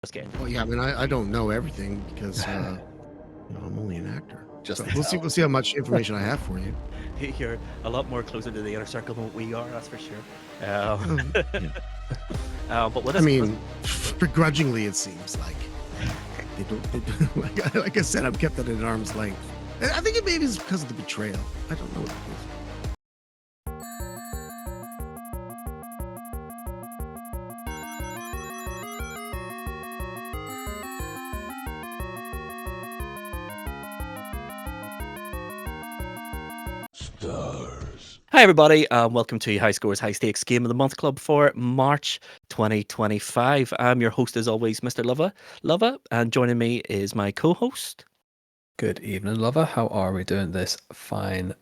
Just kidding. Well, yeah, I mean, I don't know everything because I'm only an actor. Just so we'll see how much information I have for you. You're a lot more closer to the inner circle than what we are, that's for sure. Yeah. But what I mean, begrudgingly, it seems like they don't like I said, I'm kept at an arm's length. I think it maybe is because of the betrayal. I don't know what it is. Hi everybody, welcome to High Scores High Stakes Game of the Month Club for March 2025. I'm your host as always, Mr. Luvva, and joining me is my co-host. Good evening, Luvva. How are we doing this fine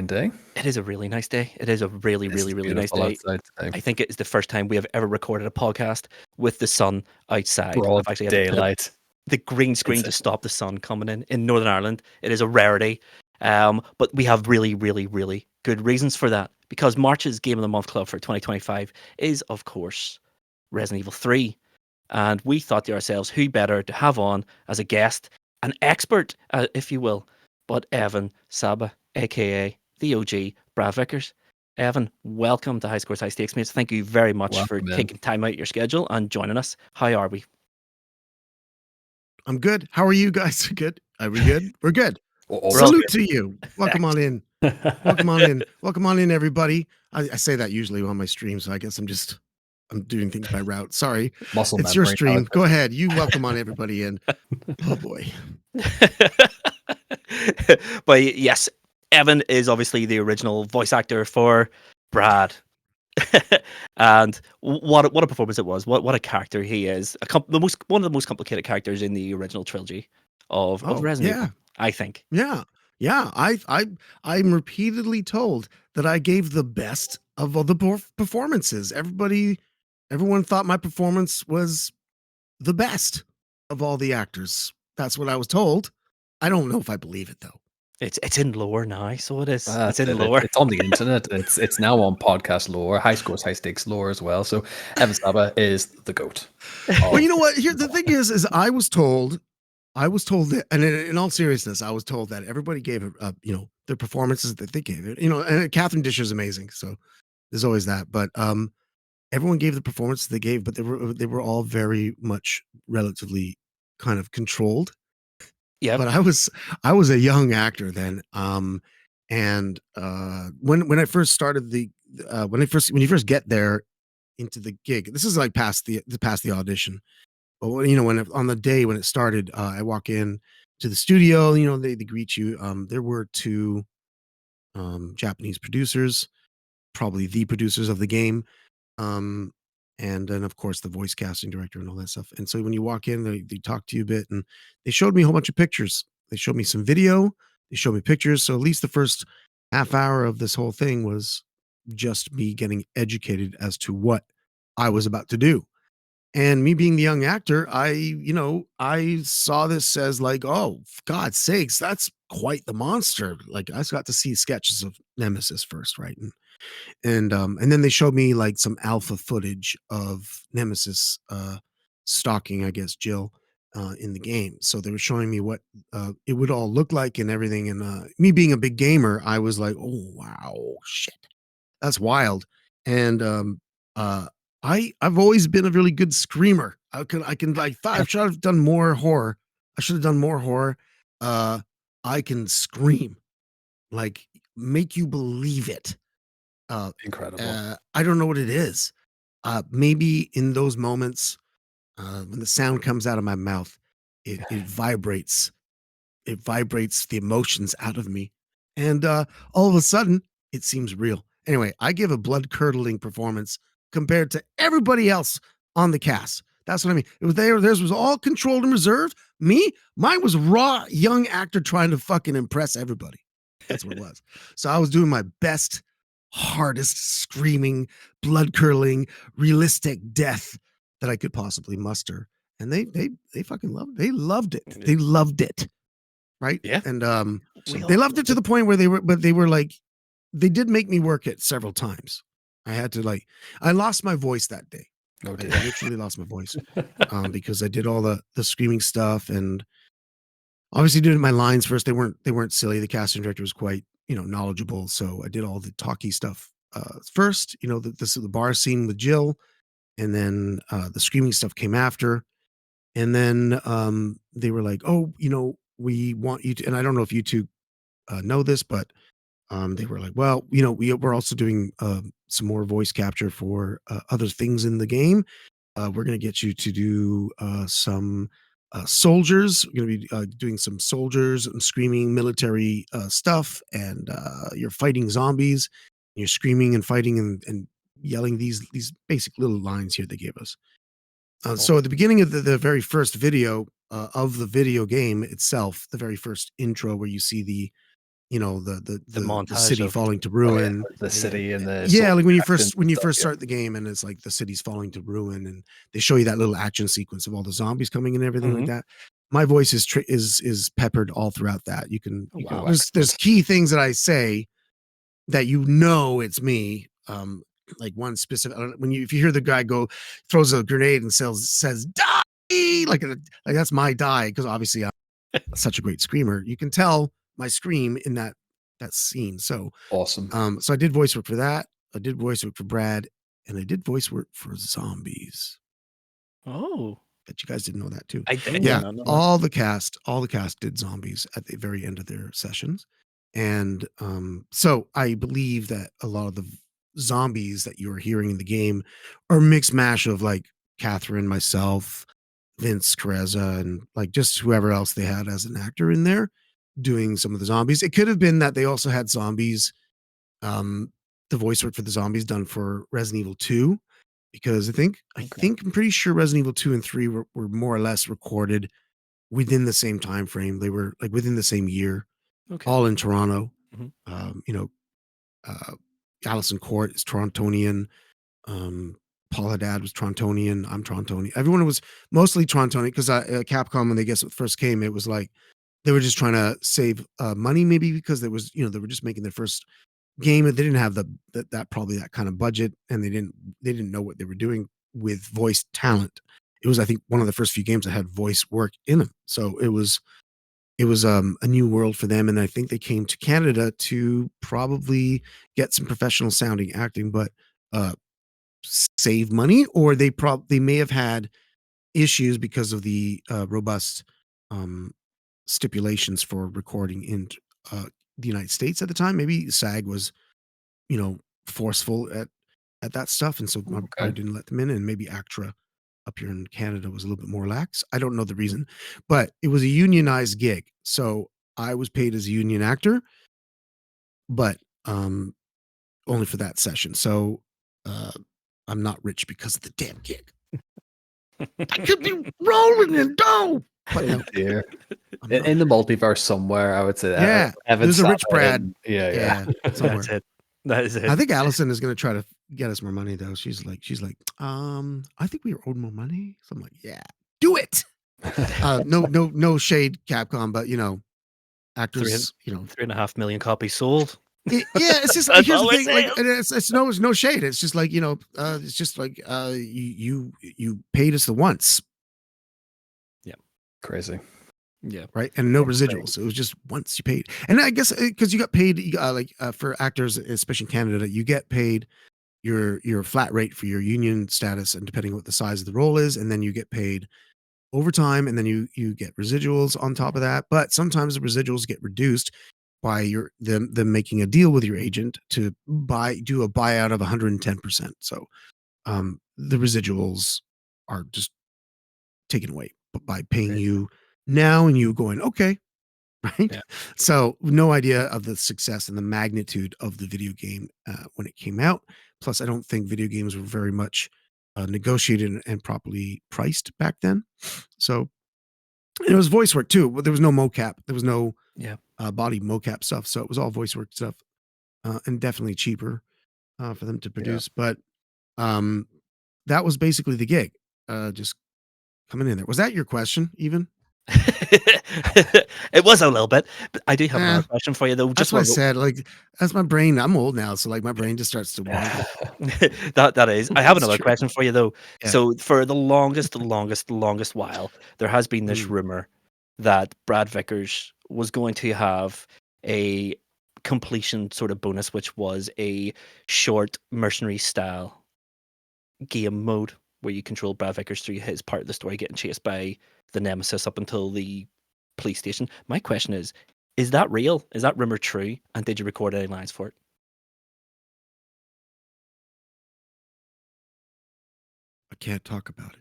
day? It is a really nice day. It is a really nice day. I think it is the first time we have ever recorded a podcast with the sun outside. Broad I've actually had daylight. The green screen to stop the sun coming in Northern Ireland. It is a rarity. But we have really good reasons for that, because March's Game of the Month Club for 2025 is, of course, Resident Evil 3. And we thought to ourselves, who better to have on as a guest, an expert, if you will, but Evan Sabba, aka the OG Brad Vickers. Evan, welcome to High Scores High Stakes, mates. Thank you very much for taking time out of your schedule and joining us. How are we? I'm good. How are you guys? Good? Are we good? We're good. We're Salute to you. Welcome on in. Welcome on in. Welcome on in, everybody. I say that usually on my stream, so I guess I'm doing things by route. Sorry. It's your stream. Go ahead. You welcome on everybody in. Oh boy. But yes, Evan is obviously the original voice actor for Brad. And what a performance it was. What a character he is. One of the most complicated characters in the original trilogy of Resident Evil, I think. Yeah. I'm repeatedly told that I gave the best of all the performances. Everyone thought my performance was the best of all the actors. That's what I was told. I don't know if I believe it though. It's in lore now, so it is. It's in lore. It's on the internet. It's now on podcast lore, High Scores High Stakes lore as well. So Evan Sabba is the GOAT. Well, you know what? Here the thing is I was told that, and in all seriousness, I was told that everybody gave their performances that they gave it. And Catherine Disher is amazing, so there's always that. But everyone gave the performances they gave, but they were all very much relatively kind of controlled. Yeah. But I was a young actor then. And when I first started when you first get there into the gig, this is like past the audition. But when on the day when it started, I walk in to the studio. They greet you. There were two Japanese producers, probably the producers of the game, and then of course the voice casting director and all that stuff. And so when you walk in, they talk to you a bit, and they showed me a whole bunch of pictures. They showed me some video. They showed me pictures. So at least the first half hour of this whole thing was just me getting educated as to what I was about to do. And me being the young actor, I saw this as like, oh, for God's sakes, that's quite the monster. Like I got to see sketches of Nemesis first, right? And then they showed me like some alpha footage of Nemesis stalking, I guess, Jill in the game. So they were showing me what it would all look like and everything. And me being a big gamer, I was like, oh wow, shit, that's wild. And I've always been a really good screamer. I can like I should have done more horror. I can scream, like make you believe it. Incredible. I don't know what it is. Maybe in those moments when the sound comes out of my mouth, it vibrates. It vibrates the emotions out of me, and all of a sudden, it seems real. Anyway, I give a blood-curdling performance compared to everybody else on the cast. That's what I mean. It was theirs was all controlled and reserved. Mine was raw, young actor trying to fucking impress everybody. That's what it was. So I was doing my best, hardest, screaming, blood-curdling, realistic death that I could possibly muster. And they fucking loved it. They loved it. They loved it. Right? Yeah. And they loved it to the point where they were like, they did make me work it several times. I had to I lost my voice that day. Oh I dear. literally lost my voice because I did all the screaming stuff, and obviously did my lines first. They weren't silly. The casting director was quite knowledgeable, so I did all the talky stuff first. The bar scene with Jill, and then the screaming stuff came after. And then they were like, "Oh, we want you to," and I don't know if you two know this, but they were like, "Well, we're also doing some more voice capture for other things in the game. We're going to get you to do some soldiers. We're going to be doing some soldiers and screaming military stuff, and you're fighting zombies. You're screaming and fighting and yelling these basic little lines here they gave us." So at the beginning of the very first video of the video game itself, the very first intro where you see The the montage city of falling to Oh yeah, ruin. the city and the Yeah, like when you actions first when and you stuff. first Yeah. start the game and it's like the city's falling to ruin, and they show you that little action sequence of all the zombies coming and everything like Mhm. that. My voice is peppered all throughout that. You can Oh, You go, wow. there's excellent. key things that I say that it's me. Like one specific if you hear the guy go throws a grenade and says die, like that's my die, because obviously I'm such a great screamer. You can tell my scream in that scene. So Awesome. so I did voice work for that. I did voice work for Brad, and I did voice work for zombies. Oh, Bet you guys didn't know that too. I did Yeah, not know that. all the cast did zombies at the very end of their sessions. And so I believe that a lot of the zombies that you are hearing in the game are a mixed mash of like Catherine, myself, Vince Carezza, and like just whoever else they had as an actor in there doing some of the zombies. It could have been that they also had zombies, um, the voice work for the zombies done for Resident Evil 2, because I Okay. think I'm pretty sure Resident Evil 2 and 3 were more or less recorded within the same time frame. They were like within the same year, Okay. all in Toronto. Mhm. Um, you know, uh, Allison Court is Torontonian. Um, Paul Haddad was Torontonian. I'm Torontonian. Everyone was mostly Torontonian because Capcom, when they first came, it was like they were just trying to save money, maybe because they were just making their first game, and they didn't have that probably that kind of budget, and they didn't know what they were doing with voice talent. It was, I think, one of the first few games that had voice work in them, so it was a new world for them. And I think they came to Canada to probably get some professional sounding acting, but uh save money, or they may have had issues because of the robust um stipulations for recording in uh the United States at the time. Maybe SAG was forceful at that stuff, and so I probably Okay. didn't let them in. And maybe ACTRA up here in Canada was a little bit more lax. I don't know the reason, but it was a unionized gig, so I was paid as a union actor, but only for that session. So uh, I'm not rich because of the damn gig. I could be rolling in dough, but Oh no, dear. I'm In, not. in the multiverse somewhere, I would say that Yeah, Evan there's a Sabba rich Brad. and yeah. Yeah, That's somewhere. it. That is I it. think Allison is going to try to get us more money though. She's like, I think we are owed more money. So I'm like, yeah, do it. No shade, Capcom, but Three and actors, 3.5 million copies sold. yeah, it's just That's here's the all it thing, like, says. and it's no shade. It's just like it's just like you paid us the once, Crazy. Yeah. right, and no That's great. residuals. It was just once you paid, and I guess because you got paid, for actors, especially in Canada, you get paid your flat rate for your union status, and depending on what the size of the role is, and then you get paid overtime, and then you get residuals on top of that. But sometimes the residuals get reduced by them making a deal with your agent to do a buyout of 110%. So the residuals are just taken away by paying Great. you now, and you going, okay, right? Yeah. So no idea of the success and the magnitude of the video game when it came out. Plus, I don't think video games were very much negotiated and properly priced back then. So it was voice work too, but there was no mocap. There was no Yeah. body mocap stuff. So it was all voice work stuff, and definitely cheaper for them to Yeah. produce. But um, that was basically the gig. Just coming in there. Was that your question even? It was a little bit, but I do have Eh, another question for you though. that's Just what I one. said. Like, that's my brain. I'm old now, so like my brain just starts to wander. That is. I have It's another true. question for you though. Yeah. So for the longest while, there has been this Mm. rumor that Brad Vickers was going to have a completion sort of bonus, which was a short mercenary style game mode where you control Brad Vickers through his part of the story, getting chased by the Nemesis up until the police station. My question is that real? Is that rumor true? And did you record any lines for it? I can't talk about it.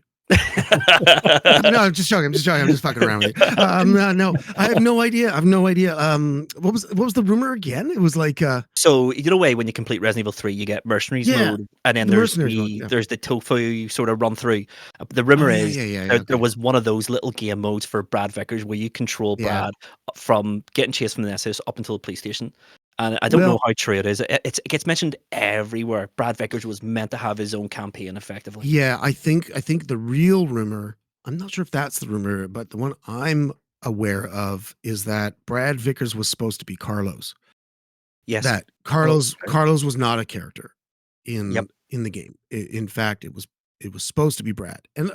No, I'm just joking. I'm just joking. I'm just fucking around with you. No, I have no idea. I have no idea. What was the rumor again? It was like, So you know, way when you complete Resident Evil 3, you get mercenaries yeah, mode, and then the mercenaries mode. Yeah. there's the tofu sort of run through. The Oh rumor yeah, is yeah, yeah, yeah. there Okay. was one of those little game modes for Brad Vickers where you control Yeah. Brad from getting chased from the Nessus up until the police station. And I don't know Well, how true it is. It gets mentioned everywhere. Brad Vickers was meant to have his own campaign, effectively. yeah, I think the real rumor, I'm not sure if that's the rumor, but the one I'm aware of is that Brad Vickers was supposed to be Carlos. Yes. That Oh, okay. Carlos was not a character Yep. in the game. In fact, it was supposed to be Brad. And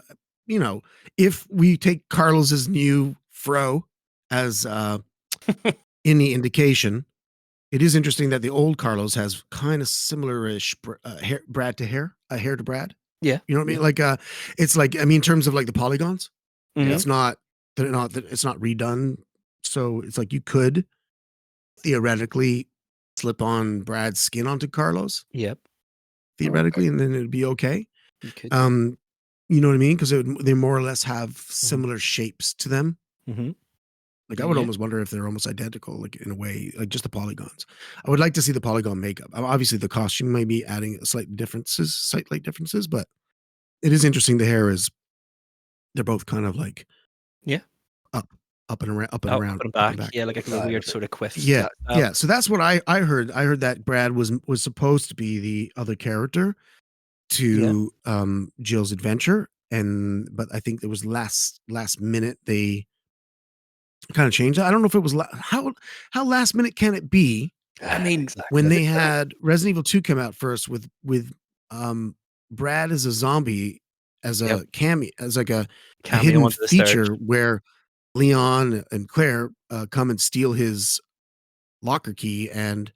you know, if we take Carlos's new fro as any indication, it is interesting that the old Carlos has kind of similar-ish hair, hair to Brad. Yeah. You know what I Yeah. mean? Like, it's like, I mean, in terms of like the polygons, Hmm. Yeah. it's not it's not redone. So it's like you could theoretically slip on Brad's skin onto Carlos Yep. Okay. theoretically, and then it'd be okay. You could. Um, you know what I mean? Because they more or less have Hmm. similar shapes to them. Hmm. Like, I would Yeah. almost wonder if they're almost identical, like in a way, like just the polygons. I would like to see the polygon makeup. Obviously, the costume may be adding slight differences, but it is interesting. The hair is they're both kind of like Yeah. up, up and around, Up and up and back. back. Yeah, like a Right. weird Okay. sort of quiff Yeah, style. yeah. So that's what I heard. I heard that Brad was supposed to be the other character Yeah. to Jill's adventure, and but I think it was last minute they kind of changed it. I don't know if it was how last minute can it be I mean, Exactly. when That's they it. had Resident Evil 2 come out first with um Brad as a zombie as yep. a cameo as like a Cameo hidden onto the stairs. feature where Leon and Claire come and steal his locker key and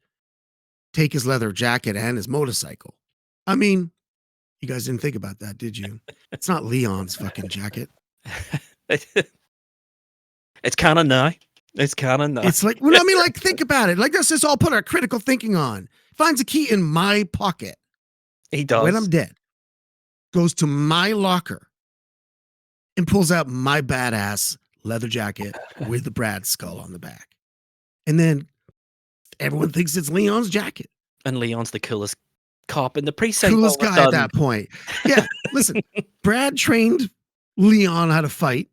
take his leather jacket and his motorcycle. I mean, you guys didn't think about that, did you? It's not Leon's fucking jacket. It's canon now. It's canon now. It's like, well, I mean, like, think about it. Like, this is all put our critical thinking on. Finds a key in my pocket He when does. I'm dead, goes to my locker and pulls out my badass leather jacket with the Brad skull on the back. And then everyone thinks it's Leon's jacket. And Leon's the coolest cop in the precinct. Coolest all of a guy at sudden. that point. Yeah, listen, Brad trained Leon how to fight,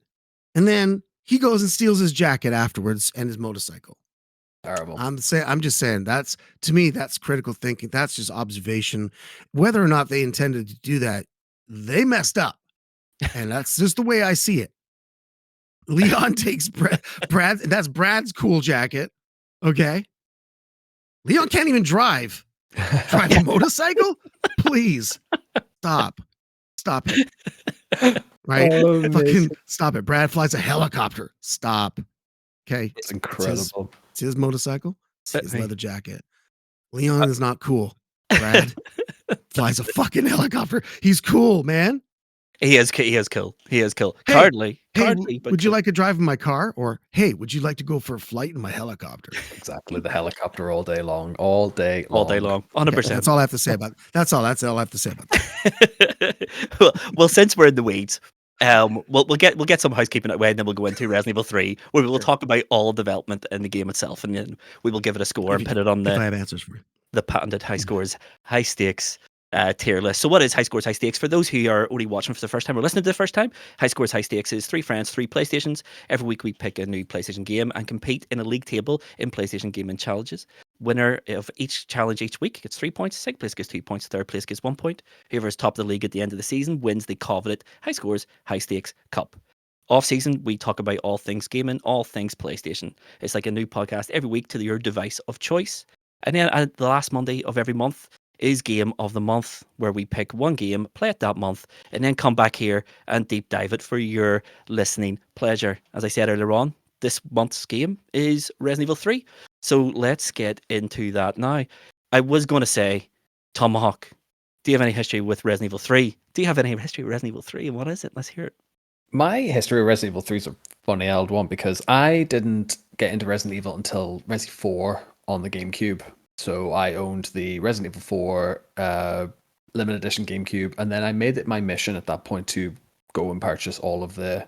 and then he goes and steals his jacket afterwards and his motorcycle. Terrible. I'm just saying that's, to me, that's critical thinking. That's just observation. Whether or not they intended to do that, they messed up, and that's just the way I see it. Leon takes Brad. That's Brad's cool jacket. Okay, Leon can't even drive a motorcycle. Please stop it. Right? Oh, Fucking amazing. stop it. Brad flies a helicopter. Stop. Okay, It's incredible. it's his motorcycle. It's his Right. leather jacket. Leon is not cool. Brad flies a fucking helicopter. He's cool, man. He is cool. He is cool. Hey, Cardly, Hey, but would you cool. like to drive in my car? Or hey, would you like to go for a flight in my helicopter? Exactly. The helicopter all day long. All day long. all day long? Okay, 100%. that's all I have to say about. That's all I have to say about that. well, since we're in the weeds, we'll get some housekeeping away, and then we'll go into Resident Evil 3, where we will Sure. talk about all development in the game itself, and then we will give it a score and put it on If I have answers for you. the patented high scores, high stakes tier list. So what is high scores, high stakes? For those who are only watching for the first time or listening to the first time, high scores, high stakes is 3 friends, 3 PlayStations. Every week we pick a new PlayStation game and compete in a league table in PlayStation Gaming Challenges. Winner of each challenge each week gets 3 points. Second place gets 2 points. Third place gets 1 point. Whoever is top of the league at the end of the season wins the coveted high scores, high stakes cup. Off season, we talk about all things gaming, all things PlayStation. It's like a new podcast every week to your device of choice. And then the last Monday of every month is Game of the Month, where we pick one game, play it that month, and then come back here and deep dive it for your listening pleasure. As I said earlier on, this month's game is Resident Evil 3. So let's get into that now. I was going to say, Tomahawk, do you have any history with Resident Evil 3? Do you have any history with Resident Evil 3? And what is it? Let's hear it. My history with Resident Evil 3 is a funny old one because I didn't get into Resident Evil until Resi 4 on the GameCube. So I owned the Resident Evil 4 limited edition GameCube, and then I made it my mission at that point to go and purchase all of the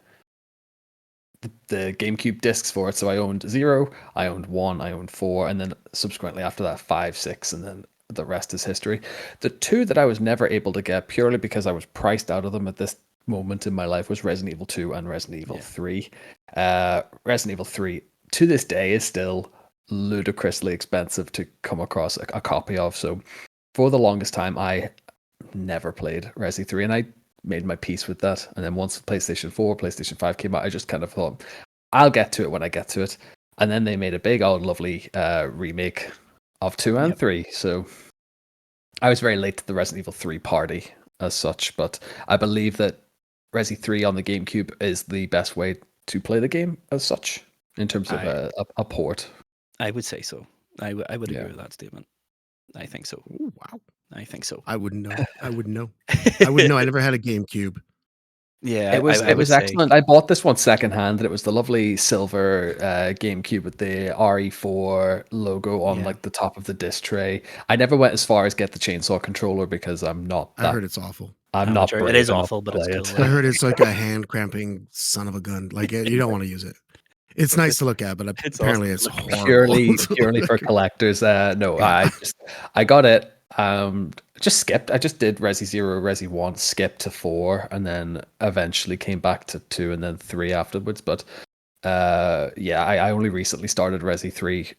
GameCube discs for it. So I owned 0, I owned 1, I owned 4, and then subsequently after that 5, 6, and then the rest is history. The 2 that I was never able to get purely because I was priced out of them at this moment in my life was Resident Evil 2 and Resident Evil 3. Resident Evil 3 to this day is still ludicrously expensive to come across a copy of. So for the longest time, I never played Resi 3, and I made my peace with that. And then once PlayStation 4, PlayStation 5 came out, I just kind of thought, I'll get to it when I get to it. And then they made a big old lovely remake of 2 and 3. So I was very late to the Resident Evil 3 party as such, but I believe that Resi 3 on the GameCube is the best way to play the game as such in terms of a port. I would say so. I would agree with that statement. I think so. Ooh, wow. I think so. I wouldn't know. I wouldn't know. I never had a GameCube. Yeah, it was excellent. I bought this one secondhand, and it was the lovely silver GameCube with the RE4 logo on like the top of the disc tray. I never went as far as get the chainsaw controller because I'm not. I heard it's awful. I'm not. It is awful, but it's cool. I heard it's like a hand cramping son of a gun. Like you don't want to use it. It's nice to look at, but apparently it's horrible. Purely for collectors. No, I got it. Just skipped. I just did Resi 0, Resi 1, skipped to 4, and then eventually came back to 2 and then 3 afterwards. But I only recently started Resi 3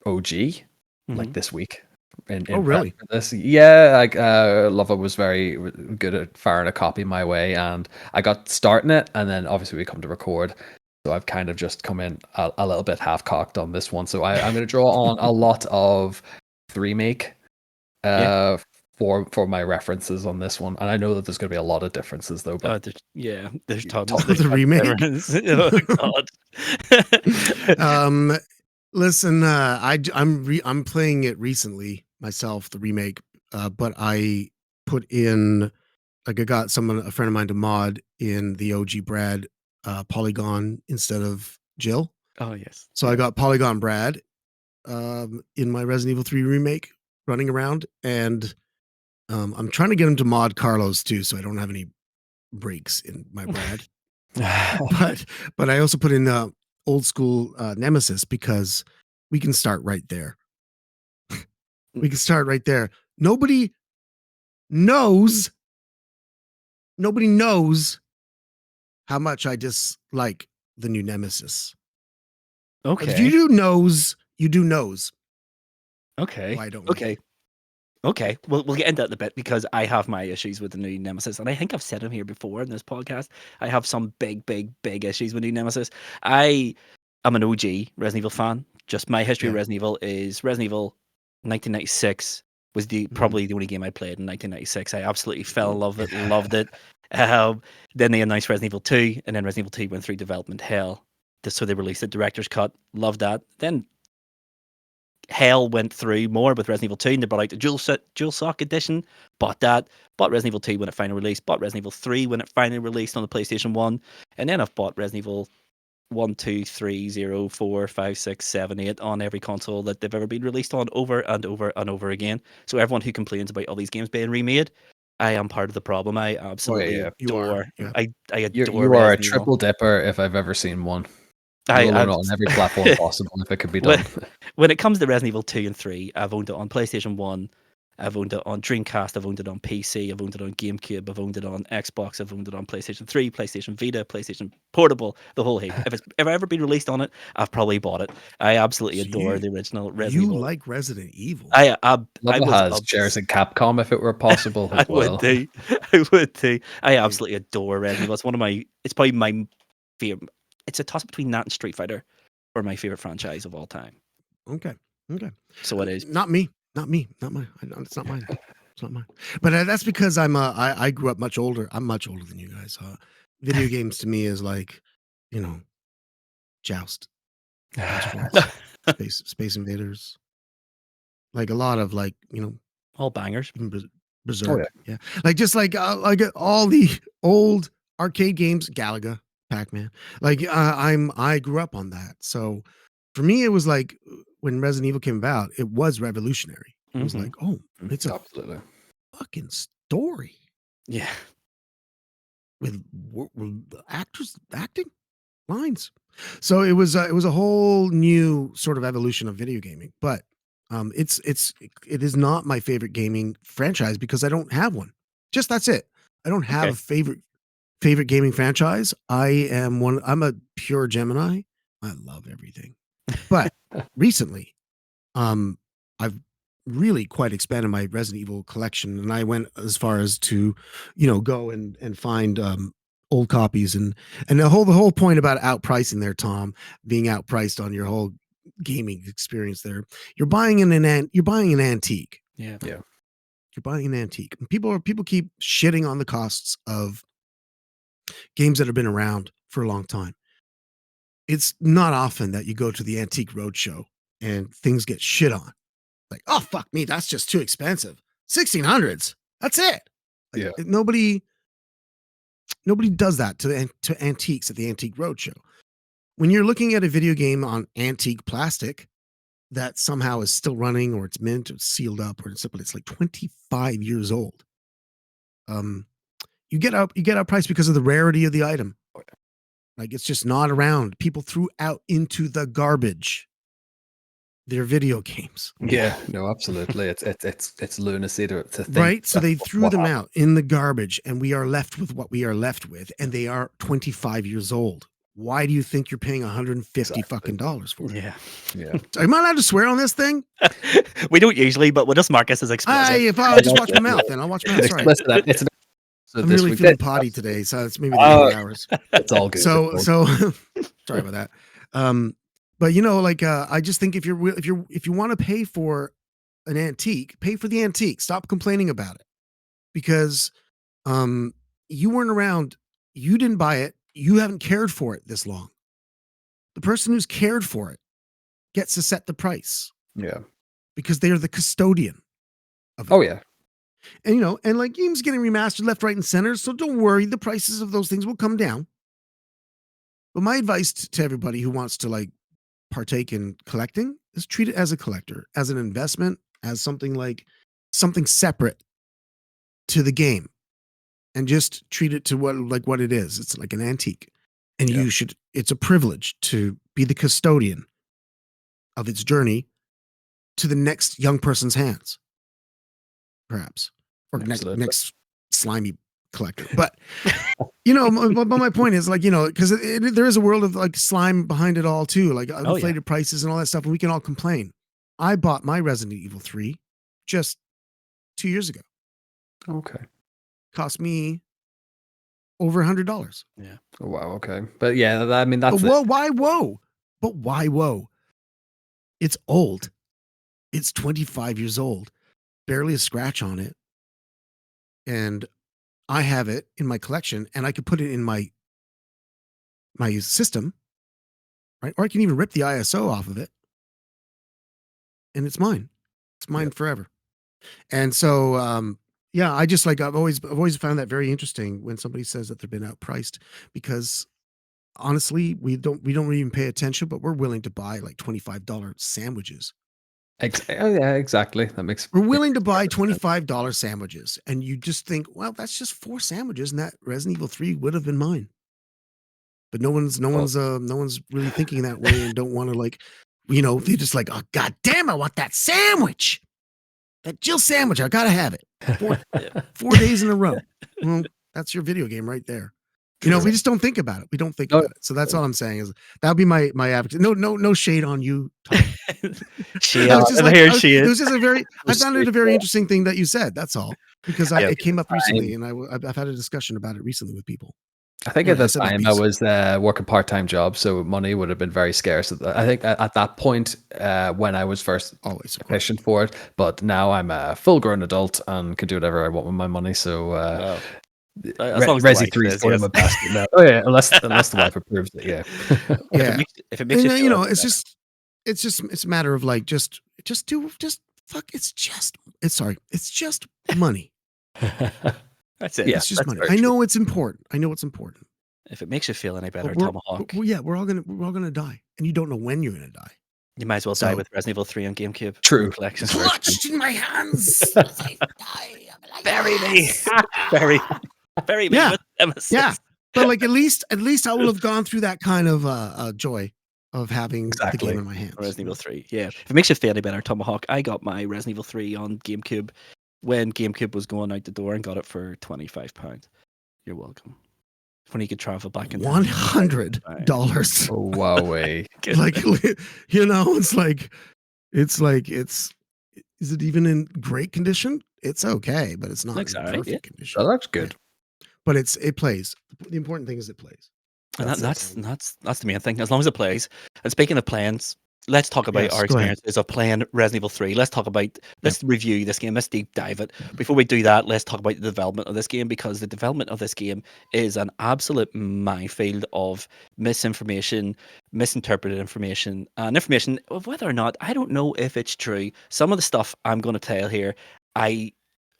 OG like this week. Oh, really? This. Yeah, like Luvva was very good at firing a copy my way, and I got starting it, and then obviously we come to record. So I've kind of just come in a little bit half-cocked on this one. So I'm going to draw on a lot of Remake for my references on this one. And I know that there's going to be a lot of differences, though. But there's tons of the Remake. Oh, God. Listen, I'm playing it recently myself, the Remake, but I put in, like, I got a friend of mine to mod in the OG Brad Polygon instead of Jill. Oh, yes. So I got Polygon Brad in my Resident Evil 3 Remake running around, and I'm trying to get him to mod Carlos too, so I don't have any breaks in my Brad. but I also put in old school Nemesis because we can start right there. We can start right there. Nobody knows how much I dislike the new Nemesis. Okay. But if you do knows, you do knows. Okay. Why don't we? Okay. We'll get into that in a bit because I have my issues with the new Nemesis, and I think I've said them here before in this podcast. I have some big issues with new Nemesis. I am an OG Resident Evil fan. Just my history of Resident Evil is Resident Evil 1996 was probably the only game I played in 1996. I absolutely fell in love with it, loved it. Then they announced Resident Evil 2, and then Resident Evil 2 went through development hell. So they released the director's cut. Loved that. Then hell went through more with Resident Evil 2, and they brought out the DualShock edition. Bought that. Bought Resident Evil 2 when it finally released. Bought Resident Evil 3 when it finally released on the PlayStation 1. And then I've bought Resident Evil 1, 2, 3, 0, 4, 5, 6, 7, 8 on every console that they've ever been released on over and over and over again. So everyone who complains about all these games being remade, I am part of the problem. I absolutely adore. I adore. You are a triple dipper if I've ever seen one. I own it on every platform possible if it could be done. When it comes to Resident Evil 2 and 3, I've owned it on PlayStation 1, I've owned it on Dreamcast, I've owned it on PC, I've owned it on GameCube, I've owned it on Xbox, I've owned it on PlayStation 3, PlayStation Vita, PlayStation Portable, the whole heap. If it's ever been released on it, I've probably bought it. I absolutely adore the original Resident Evil. You like Resident Evil? I has shares in Capcom if it were possible as well. I would do. I absolutely adore Resident Evil. It's probably my favorite. It's a toss between that and Street Fighter for my favorite franchise of all time. Okay. So it is. Not me. Not mine. It's not mine. It's not mine. But that's because I grew up much older. I'm much older than you guys. Video games to me is like, Joust, Space Invaders, like a lot of like all bangers. even Berserk. Yeah, like just like all the old arcade games, Galaga, Pac-Man. Like I grew up on that. So for me, it was like when Resident Evil came about, it was revolutionary. It was like, oh, it's a Absolutely. fucking story. Yeah. With actors acting lines. So it was a whole new sort of evolution of video gaming. But it is not my favorite gaming franchise because I don't have one. Just that's it. I don't have a favorite gaming franchise. I'm a pure Gemini. I love everything. But recently, I've really quite expanded my Resident Evil collection, and I went as far as to, go and find old copies and the whole point about outpricing there, Tom, being outpriced on your whole gaming experience there. You're buying an antique. Yeah. Yeah. You're buying an antique. And people keep shitting on the costs of games that have been around for a long time. It's not often that you go to the Antique Roadshow and things get shit on. Like, oh, fuck me, that's just too expensive. 1600s. That's it. Like, nobody does that to antiques at the Antique Roadshow. When you're looking at a video game on antique plastic that somehow is still running, or it's mint, or it's sealed up, or it's like 25 years old, you get out price because of the rarity of the item. Like, it's just not around. People threw out into the garbage their video games. Yeah, no, absolutely. It's lunacy to think. Right? So they threw them out in the garbage, and we are left with what we are left with, and they are 25 years old. Why do you think you're paying $150 fucking dollars for it? Yeah. Am I allowed to swear on this thing? We don't usually, but we'll just mark us as explicit. If I'll just watch my mouth, then I'll watch my mouth. Sorry. I'm really feeling potty today, so it's maybe the 8 hours. It's all good. So sorry about that. But I just think if you want to pay for an antique, pay for the antique. Stop complaining about it, because you weren't around, you didn't buy it, you haven't cared for it this long. The person who's cared for it gets to set the price. Yeah, because they are the custodian of it. Oh yeah. And and like games getting remastered left, right, and center. So don't worry, the prices of those things will come down. But my advice to everybody who wants to like partake in collecting is treat it as a collector, as an investment, as something separate to the game, and just treat it to what it is. It's like an antique, and it's a privilege to be the custodian of its journey to the next young person's hands, perhaps, or next slimy collector. But my point is, like, because there is a world of like slime behind it all too, like inflated prices and all that stuff, and we can all complain. I bought my Resident Evil 3 just 2 years ago. Okay. Cost me over $100. Yeah. Oh, wow. Okay. But yeah, I mean, that's why whoa? It's old. It's 25 years old. Barely a scratch on it. And I have it in my collection, and I could put it in my system, right? Or I can even rip the ISO off of it, and it's mine. It's mine forever. And so, I just I've always found that very interesting when somebody says that they've been outpriced, because honestly, we don't even pay attention, but we're willing to buy like $25 sandwiches. Yeah, exactly. That makes. We're willing to buy $25 sandwiches, and you just think, well, that's just 4 sandwiches, and that Resident Evil 3 would have been mine. But no one's really thinking that way, and don't want to they're just like, oh god damn, I want that sandwich, that Jill sandwich. I gotta have it 4 days in a row. Well, that's your video game right there. We just don't think about it. We don't think about it. So that's all I'm saying is that would be my advocate. No shade on you, Tom. She is. I found it a very interesting thing that you said. That's all, because it came up recently, and I've had a discussion about it recently with people. I think Yeah, at the SME time I piece. was working part-time job, so money would have been very scarce. I think at that point, when I was first Always, of course. petitioned for it, but now I'm a full-grown adult and can do whatever I want with my money. So Well, as long as the Resi wife 3 is says going in yes. my basket now. Oh yeah, unless the wife approves it. Yeah. Yeah, If it makes and you feel any better. it's a matter of like just fuck. It's just money. That's it. Yeah, It's just that's money. very I true. know it's important. If it makes you feel any better, But Tomahawk, we're all gonna die, and you don't know when you're gonna die. you might as well die So with Resident Evil 3 on GameCube. True. Collection. That's very true. clutched in my hands as I die. I'm like, Bury me. yes! Bury me Yeah, with Nemesis. yeah. But like at least I will have gone through that kind of joy of having the game Exactly. in my hands. Resident Evil 3. Yeah. If it makes you feel any better, Tomahawk, I got my Resident Evil 3 on GameCube when GameCube was going out the door and got it for £25. You're welcome. When you could travel back in time. $100. Oh wow, way. Like it's like is it even in great condition? It's okay, but it's not Looks in alright, perfect yeah. condition. That looks good. But it plays. The important thing is it plays. And That's that's the main thing. As long as it plays. And speaking of plans, let's talk about Yes, our go ahead. experiences of playing Resident Evil 3. Let's review this game. Let's deep dive it. Before we do that, let's talk about the development of this game, because the development of this game is an absolute minefield of misinformation, misinterpreted information, and information of whether or not, I don't know if it's true. Some of the stuff I'm going to tell here, I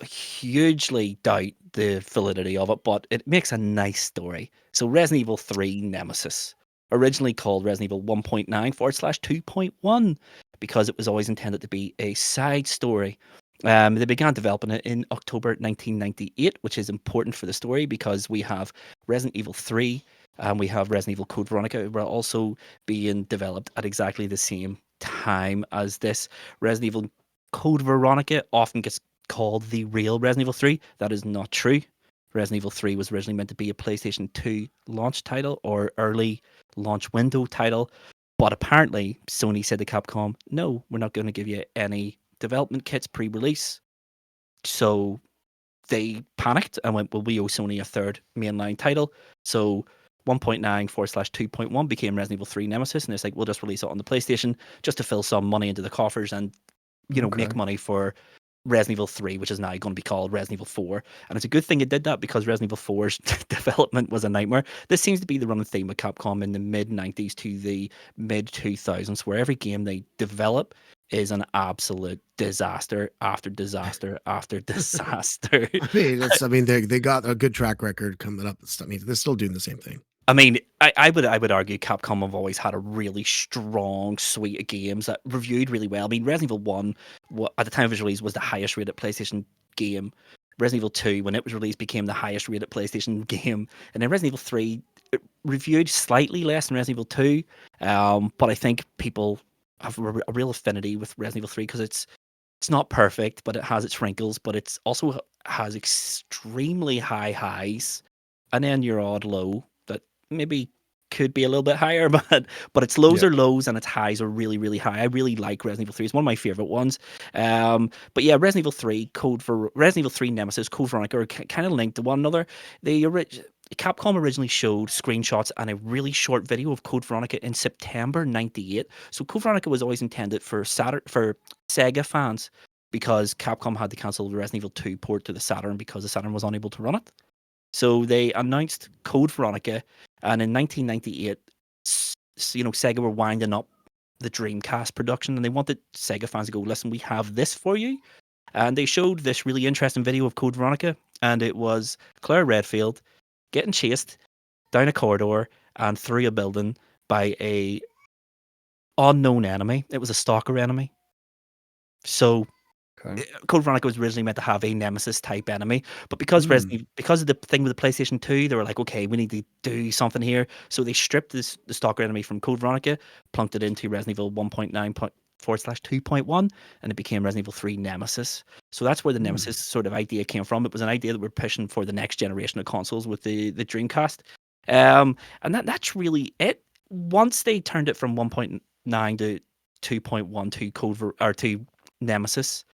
hugely doubt the validity of it, but it makes a nice story. So Resident Evil 3 Nemesis, originally called Resident Evil 1.9/2.1, because it was always intended to be a side story. They began developing it in October 1998, which is important for the story because we have Resident Evil 3 and we have Resident Evil Code Veronica, who were also being developed at exactly the same time as this. Resident Evil Code Veronica often gets called the real Resident Evil 3. That is not true. Resident Evil 3 was originally meant to be a PlayStation 2 launch title or early launch window title, but apparently Sony said to Capcom, no, we're not going to give you any development kits pre-release. So they panicked and went, well, we owe Sony a third mainline title. So 1.9/2.1 became Resident Evil 3 Nemesis, and it's like, we'll just release it on the PlayStation just to fill some money into the coffers and, make money for Resident Evil 3, which is now going to be called Resident Evil 4. And it's a good thing it did that, because Resident Evil 4's development was a nightmare. This seems to be the running theme with Capcom in the mid-90s to the mid-2000s, where every game they develop is an absolute disaster after disaster after disaster. I mean they got a good track record coming up. I mean, they're still doing the same thing. I mean, I would argue Capcom have always had a really strong suite of games that reviewed really well. I mean, Resident Evil 1, at the time of its release, was the highest rated PlayStation game. Resident Evil 2, when it was released, became the highest rated PlayStation game. And then Resident Evil 3, it reviewed slightly less than Resident Evil 2. But I think people have a real affinity with Resident Evil 3 because it's not perfect, but it has its wrinkles, but it's also has extremely high highs and then your odd low that maybe could be a little bit higher, but its lows are lows and its highs are really, really high. I really like Resident Evil 3. It's one of my favorite ones. But yeah, Resident Evil 3, Resident Evil 3 Nemesis, Code Veronica are kind of linked to one another. Capcom originally showed screenshots and a really short video of Code Veronica in September 98. So Code Veronica was always intended for Sega fans, because Capcom had to cancel the Resident Evil 2 port to the Saturn because the Saturn was unable to run it. So they announced Code Veronica, and in 1998, Sega were winding up the Dreamcast production, and they wanted Sega fans to go, listen, we have this for you. And they showed this really interesting video of Code Veronica, and it was Claire Redfield getting chased down a corridor and through a building by a unknown enemy. It was a stalker enemy. So Code Veronica was originally meant to have a Nemesis type enemy, but because of the thing with the PlayStation 2, they were like, okay, we need to do something here. So they stripped the stalker enemy from Code Veronica, plunked it into Resident Evil 1.9/2.1, and it became Resident Evil 3 Nemesis. So that's where the Nemesis sort of idea came from. It was an idea that we're pushing for the next generation of consoles with the Dreamcast. And that's really it. Once they turned it from 1.9 to 2.1 to Nemesis,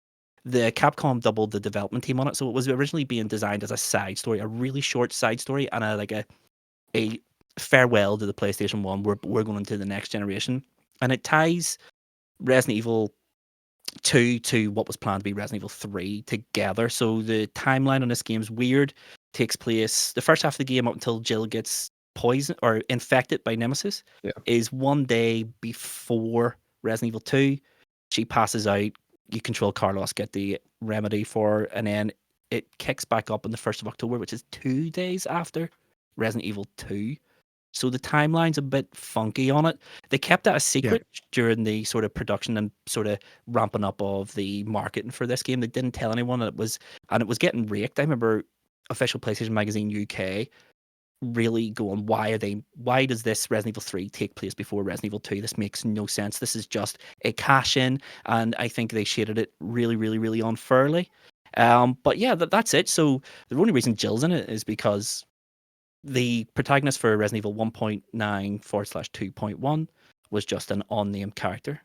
the Capcom doubled the development team on it. So it was originally being designed as a side story, a really short side story, and a farewell to the PlayStation 1. We're going into the next generation. And it ties Resident Evil 2 to what was planned to be Resident Evil 3 together. So the timeline on this game is weird. Takes place the first half of the game up until Jill gets poisoned or infected by Nemesis is one day before Resident Evil 2. She passes out. You control Carlos, get the remedy for her, and then it kicks back up on the 1st of October, which is 2 days after Resident Evil 2. So the timeline's a bit funky on it. They kept that a secret during the sort of production and sort of ramping up of the marketing for this game. They didn't tell anyone, and it was getting raked. I remember official PlayStation Magazine UK really going, why does this Resident Evil 3 take place before Resident Evil 2? This makes no sense. This is just a cash in, and I think they shaded it really, really, really unfairly. But yeah, that's it. So the only reason Jill's in it is because the protagonist for Resident Evil 1.9/2.1 was just an unnamed character.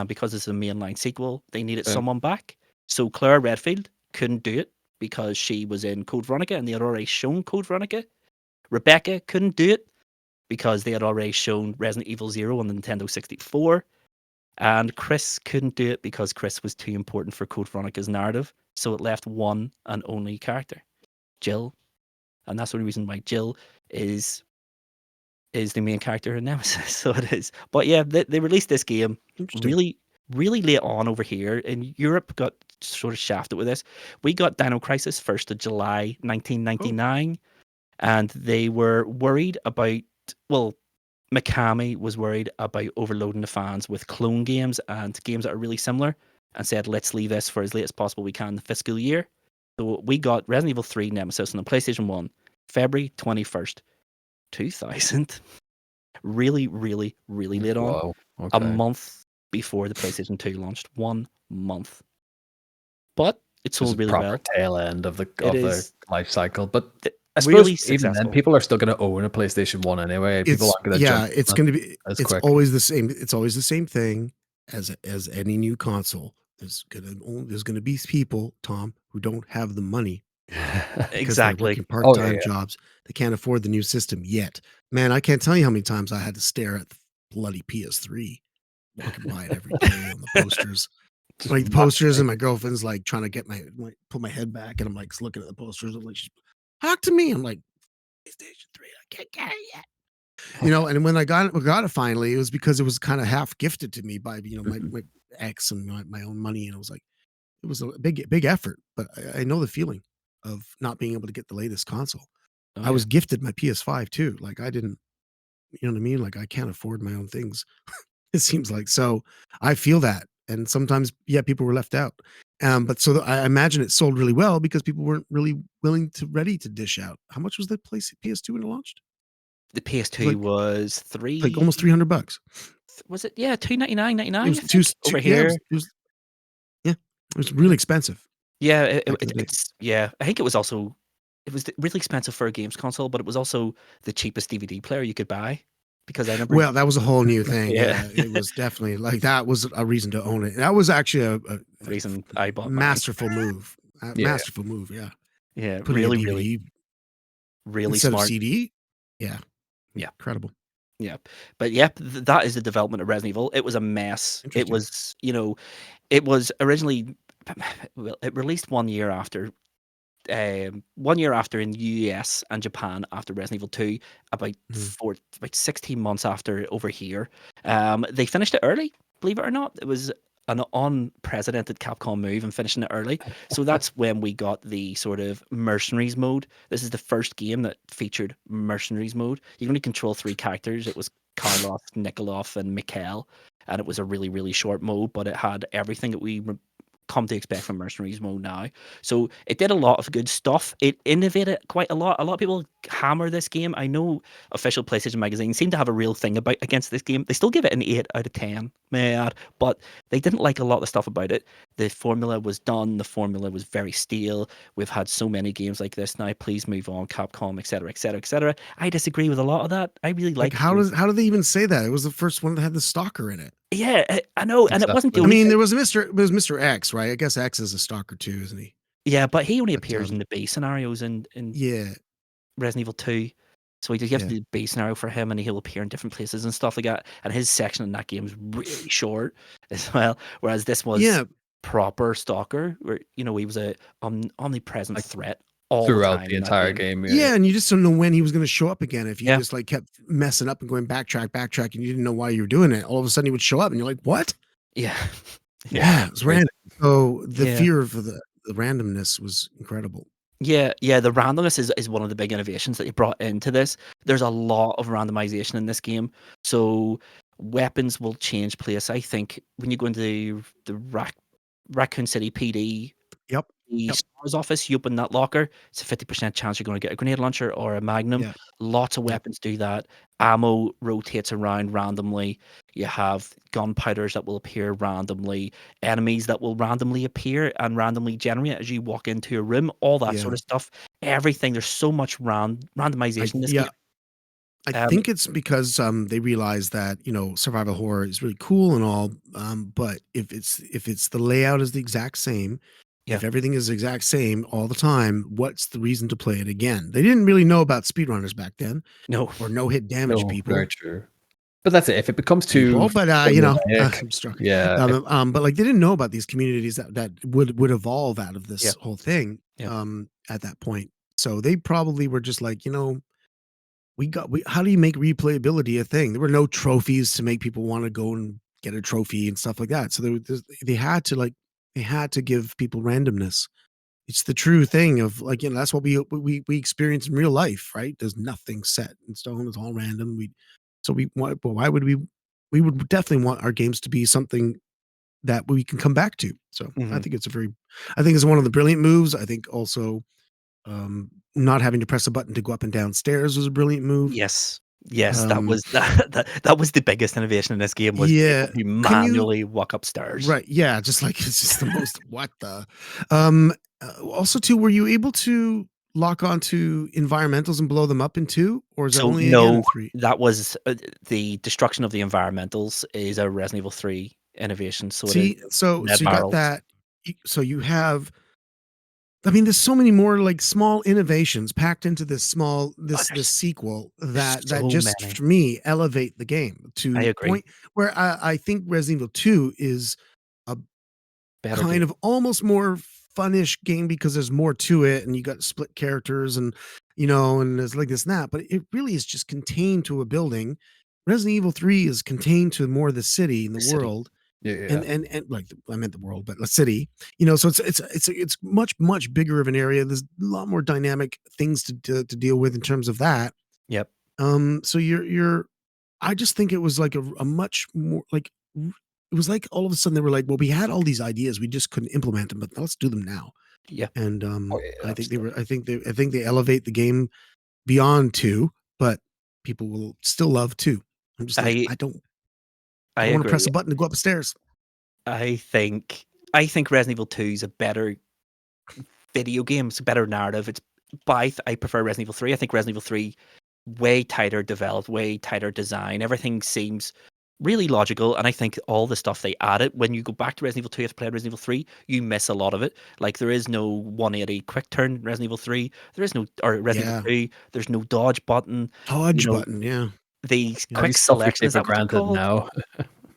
Because it's a mainline sequel, they needed someone back. So Claire Redfield couldn't do it because she was in Code Veronica and they had already shown Code Veronica. Rebecca couldn't do it because they had already shown Resident Evil 0 on the Nintendo 64. And Chris couldn't do it because Chris was too important for Code Veronica's narrative. So it left one and only character, Jill. And that's the only reason why Jill is the main character in Nemesis. So it is. But yeah, they released this game really, really late on over here. In Europe, got sort of shafted with this. We got Dino Crisis 1st of July 1999. And they were worried about, Mikami was worried about overloading the fans with clone games and games that are really similar and said, let's leave this for as late as possible we can in the fiscal year. So we got Resident Evil 3 Nemesis on the PlayStation 1, February 21st, 2000. Really, really, really late on. Wow. Okay. A month before the PlayStation 2 launched. 1 month. But it sold really well. Tail end of the life cycle. But I suppose really even then, people are still going to own a PlayStation 1 anyway. People aren't going to jump. It's going to be. It's quick. always the same. It's always the same thing as any new console. There's gonna be people, Tom, who don't have the money. Exactly. They're working part-time jobs. They can't afford the new system yet. Man, I can't tell you how many times I had to stare at the bloody PS3. Walking by it every day on the posters. Like the posters, and my girlfriend's like trying to get put my head back, and I'm like looking at the posters. I'm like, talk to me. I'm like, PlayStation 3, I can't get it yet. And when I got it finally, it was because it was kind of half gifted to me by my ex and my own money, and it was a big effort. But I know the feeling of not being able to get the latest console. I was gifted my PS5 too. Like I didn't, you know what I mean? Like I can't afford my own things. It seems like so. I feel that, and sometimes people were left out. But so I imagine it sold really well because people weren't really ready to dish out. How much was the PS2 when it launched? The PS2 was almost $300. Was it? Yeah, $299.99. It was over here. It was really expensive. Yeah, it's I think it was really expensive for a games console, but it was also the cheapest DVD player you could buy. Because I remember. Well, that was a whole new thing. Yeah, it was definitely that was a reason to own it. That was actually a reason I bought masterful move. Masterful move. Yeah. Yeah. Really, really instead smart. Of CD. Yeah. Yeah. Incredible. Yeah. But that is the development of Resident Evil. It was a mess. It was, it was originally, it released 1 year after. 1 year after in the US and Japan after Resident Evil 2, about 16 months after over here. They finished it early, believe it or not. It was an unprecedented Capcom move and finishing it early. So that's when we got the sort of mercenaries mode. This is the first game that featured mercenaries mode. You can only control 3 characters. It was Carlos, Nikolov, and Mikhail. And it was a really, really short mode, but it had everything that we come to expect from mercenaries mode now. So it did a lot of good stuff. It innovated quite a lot. A lot of people hammer this game. I know official PlayStation Magazine seem to have a real thing against this game. They still give it an 8 out of 10, may I add, but they didn't like a lot of the stuff about it. The formula was done. The formula was very stale. We've had so many games like this now. Please move on, Capcom, etc., etc., etc. I disagree with a lot of that. I really like how do they even say that? It was the first one that had the stalker in it. Yeah, I know, and it wasn't the only. I mean, there was Mr. X, right? I guess X is a stalker too, isn't he? Yeah, but he only appears in the B scenarios in Resident Evil 2. So you have to do the base scenario for him, and he'll appear in different places and stuff like that. And his section in that game is really short as well. Whereas this was proper stalker, where he was a omnipresent threat all the throughout time the in that entire game. game. And you just don't know when he was going to show up again. If you just like kept messing up and going backtrack, and you didn't know why you were doing it, all of a sudden he would show up, and you're like, "What?" Yeah, it's random. So the fear of the randomness was incredible. Yeah, the randomness is one of the big innovations that you brought into this. There's a lot of randomization in this game. So weapons will change place. I think when you go into the Raccoon City PD, the STARS office, you open that locker, it's a 50% chance you're going to get a grenade launcher or a magnum. Lots of weapons do that. Ammo rotates around randomly. You have gunpowders that will appear randomly, enemies that will randomly appear and randomly generate as you walk into a room, all that sort of stuff. Everything. There's so much randomization in this game. I think it's because they realize that survival horror is really cool and all, but if it's the layout is the exact same, if everything is the exact same all the time, what's the reason to play it again? They didn't really know about speedrunners back then, or no hit damage people. Very true. But that's it. If it becomes too, but I'm struck. But like they didn't know about these communities that would evolve out of this whole thing at that point. So they probably were just like, how do you make replayability a thing? There were no trophies to make people want to go and get a trophy and stuff like that. So they had to give people randomness. It's the true thing of like, that's what we experience in real life, right? There's nothing set in stone. It's all random. Why would we would definitely want our games to be something that we can come back to. So I think it's one of the brilliant moves. I think also, not having to press a button to go up and down stairs was a brilliant move. Yes, that was that was the biggest innovation in this game, was you manually walk upstairs. Right. Yeah. Just like it's just the most what the. Also, too, were you able to lock onto environmentals and blow them up in 2, or is that only again in 3? That was the destruction of the environmentals is a Resident Evil 3 innovation. So so you got that. So you have. I mean, there's so many more like small innovations packed into this sequel that just for me elevate the game to a point where I think Resident Evil 2 is a better kind of almost more funnish game because there's more to it, and you got split characters and and there's like this and that, but it really is just contained to a building. Resident Evil 3 is contained to more of the city and the world. And like I meant the world, but the city, so it's much bigger of an area. There's a lot more dynamic things to deal with in terms of that. Yep. So I just think it was like a much more like, it was like all of a sudden they were like, well, we had all these ideas, we just couldn't implement them, but let's do them now. Yeah. And I think they elevate the game beyond 2, but people will still love 2. I'm just like, I want to press a button to go upstairs. I think Resident Evil 2 is a better video game. It's a better narrative. I prefer Resident Evil 3. I think Resident Evil 3 way tighter developed, way tighter design. Everything seems really logical, and I think all the stuff they added, when you go back to Resident Evil 2 after playing Resident Evil 3, you miss a lot of it. Like there is no 180 quick turn in Resident Evil 3. There is no, or Resident Evil 3, there's no dodge button. The quick selection, is that what they're called? Now.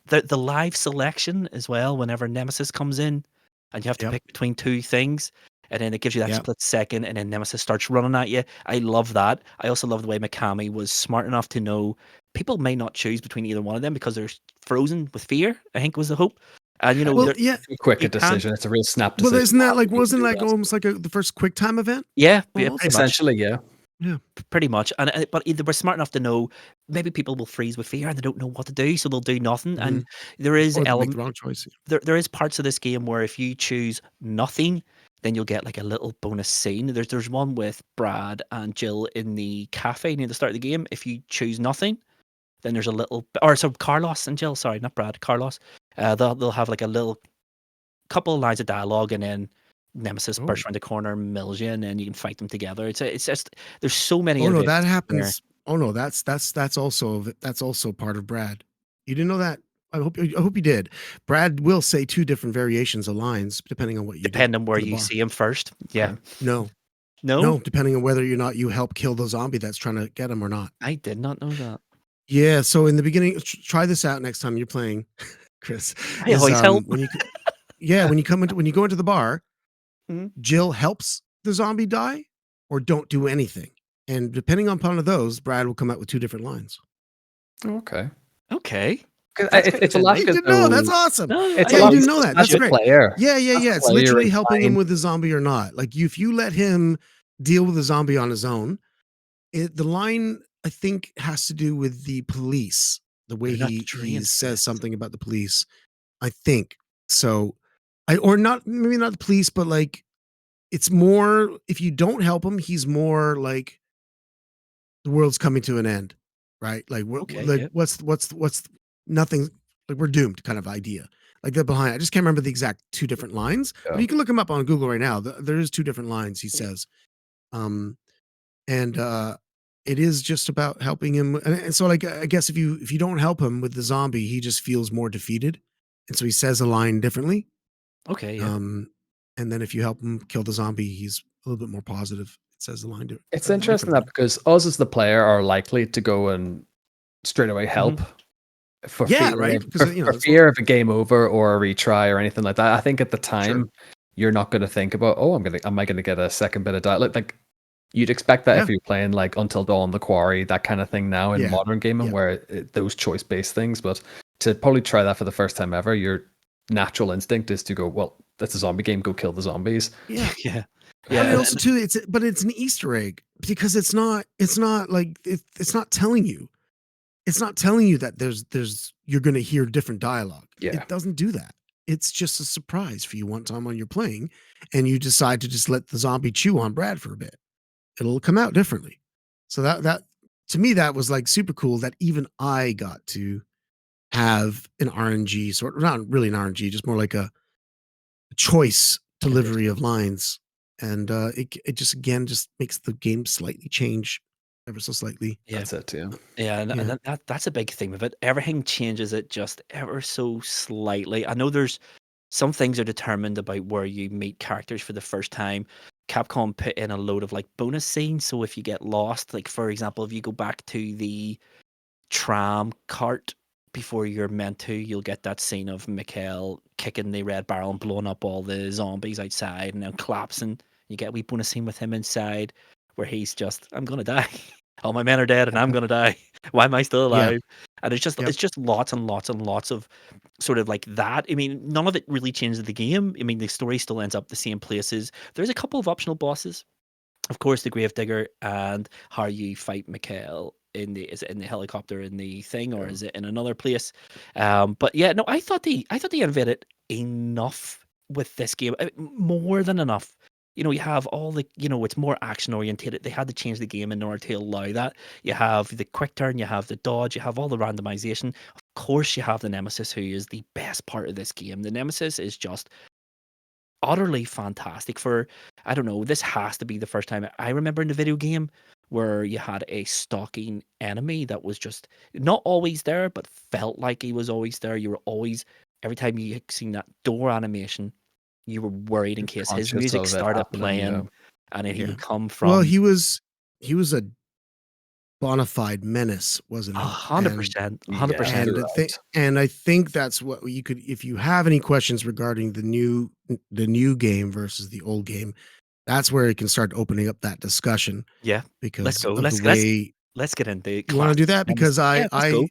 The live selection as well, whenever Nemesis comes in and you have to pick between 2 things, and then it gives you that split second, and then Nemesis starts running at you. I love that. I also love the way Mikami was smart enough to know people may not choose between either one of them because they're frozen with fear, I think was the hope. And quick a decision. It's a real snap decision. Well, isn't that like, wasn't like almost like the first quick time event? Yeah, essentially, yeah, pretty much. But they were smart enough to know maybe people will freeze with fear and they don't know what to do, so they'll do nothing. And there is make the wrong choice. There is parts of this game where if you choose nothing, then you'll get like a little bonus scene. There's one with Brad and Jill in the cafe near the start of the game. If you choose nothing, then there's a little, Carlos and Jill, sorry, not Brad, Carlos. They'll have like a little couple of lines of dialogue, and then Nemesis bursts around the corner, mills you, and then you can fight them together. It's just, there's so many. Oh no, that happens. There. Oh no, that's also part of Brad. You didn't know that? I hope you did. Brad will say 2 different variations of lines depending on what you depending on where you see him first. Yeah. No. No, depending on whether or not you help kill the zombie that's trying to get him or not. I did not know that. Yeah, so in the beginning, try this out next time you're playing, Chris. I always help. When you when you go into the bar, Mhm. Jill helps the zombie die or don't do anything. And depending upon those, Brad will come out with 2 different lines. Okay. Okay. 'Cause That's it's a lot You because didn't know. That's awesome. No, it's Yeah, a you lot didn't because know that. as That's a great. player. Yeah. As a It's player, you're literally helping him inclined- with the zombie or not. Like if you let him deal with the zombie on his own, the line I think has to do with the police. The way they're not he trained for says this. something about the police. I think so. Or not, maybe not the police, but like it's more if you don't help him, he's more like the world's coming to an end, right? Like Okay, like yep. what's nothing, like we're doomed kind of idea. Like that behind. I just can't remember the exact 2 different lines, but Yeah. you can look him up on Google right now. There is 2 different lines he says. Um and it is just about helping him, and so like I guess if you don't help him with the zombie, he just feels more defeated. And so he says a line differently. Okay, yeah. And then if you help him kill the zombie, he's a little bit more positive. It says the line It's interesting that differently. because us as the player are likely to go and straight away help for Yeah, fear right? of, Because for fear of a game over or a retry or anything like that. I think at the time you're not going to think about, oh, am I going to get a second bit of dialogue? Like you'd expect that if you're playing like Until Dawn, The Quarry, that kind of thing now in modern gaming, where those choice based things. But to probably try that for the first time ever, your natural instinct is to go, well, that's a zombie game, go kill the zombies. Yeah. Yeah. But it also too, it's an Easter egg because it's not like it's not telling you. It's not telling you that you're going to hear different dialogue. Yeah. It doesn't do that. It's just a surprise for you one time when you're playing and you decide to just let the zombie chew on Brad for a bit. It'll come out differently. So that to me, that was like super cool that even I got to have an RNG sort, not really an RNG, just more like a choice delivery of lines. And it just again just makes the game slightly change ever so slightly. Yeah. That's it too. Yeah, and that's a big theme of it. Everything changes it just ever so slightly. I know there's some things are determined about where you meet characters for the first time. Capcom put in a load of like bonus scenes, so if you get lost, like for example, if you go back to the tram cart before you're meant to, you'll get that scene of Mikhail kicking the red barrel and blowing up all the zombies outside and then collapsing. You get a wee bonus scene with him inside where he's just, I'm gonna die. All my men are dead and I'm gonna die. Why am I still Yeah. alive? And it's just lots and lots and lots of sort of like that. I mean, none of it really changes the game. I mean, the story still ends up the same places. There's a couple of optional bosses. Of course, the Gravedigger and how you fight Mikhail is it in the helicopter in the thing or is it in another place? But yeah, no, I thought they innovated enough with this game, more than enough. You know, you have all the, you know, it's more action oriented. They had to change the game in order to allow that. You have the quick turn, you have the dodge, you have all the randomization. Of course, you have the Nemesis, who is the best part of this game. The Nemesis is just utterly fantastic. For I don't know, this has to be the first time I remember in the video game where you had a stalking enemy that was just not always there, but felt like he was always there. You were always, every time you seen that door animation, you were worried in case his Conscious music of it started happening, yeah. playing and then he would come Well, from he was a bona fide menace, wasn't he? 100%, Yes, 100%. you're right. And I think that's what you could, if you have any questions regarding the new game versus the old game, that's where it can start opening up that discussion Yeah, let's because go. of the way Let's get into you want to do classic that. Because Nemesis. Yeah, let's go.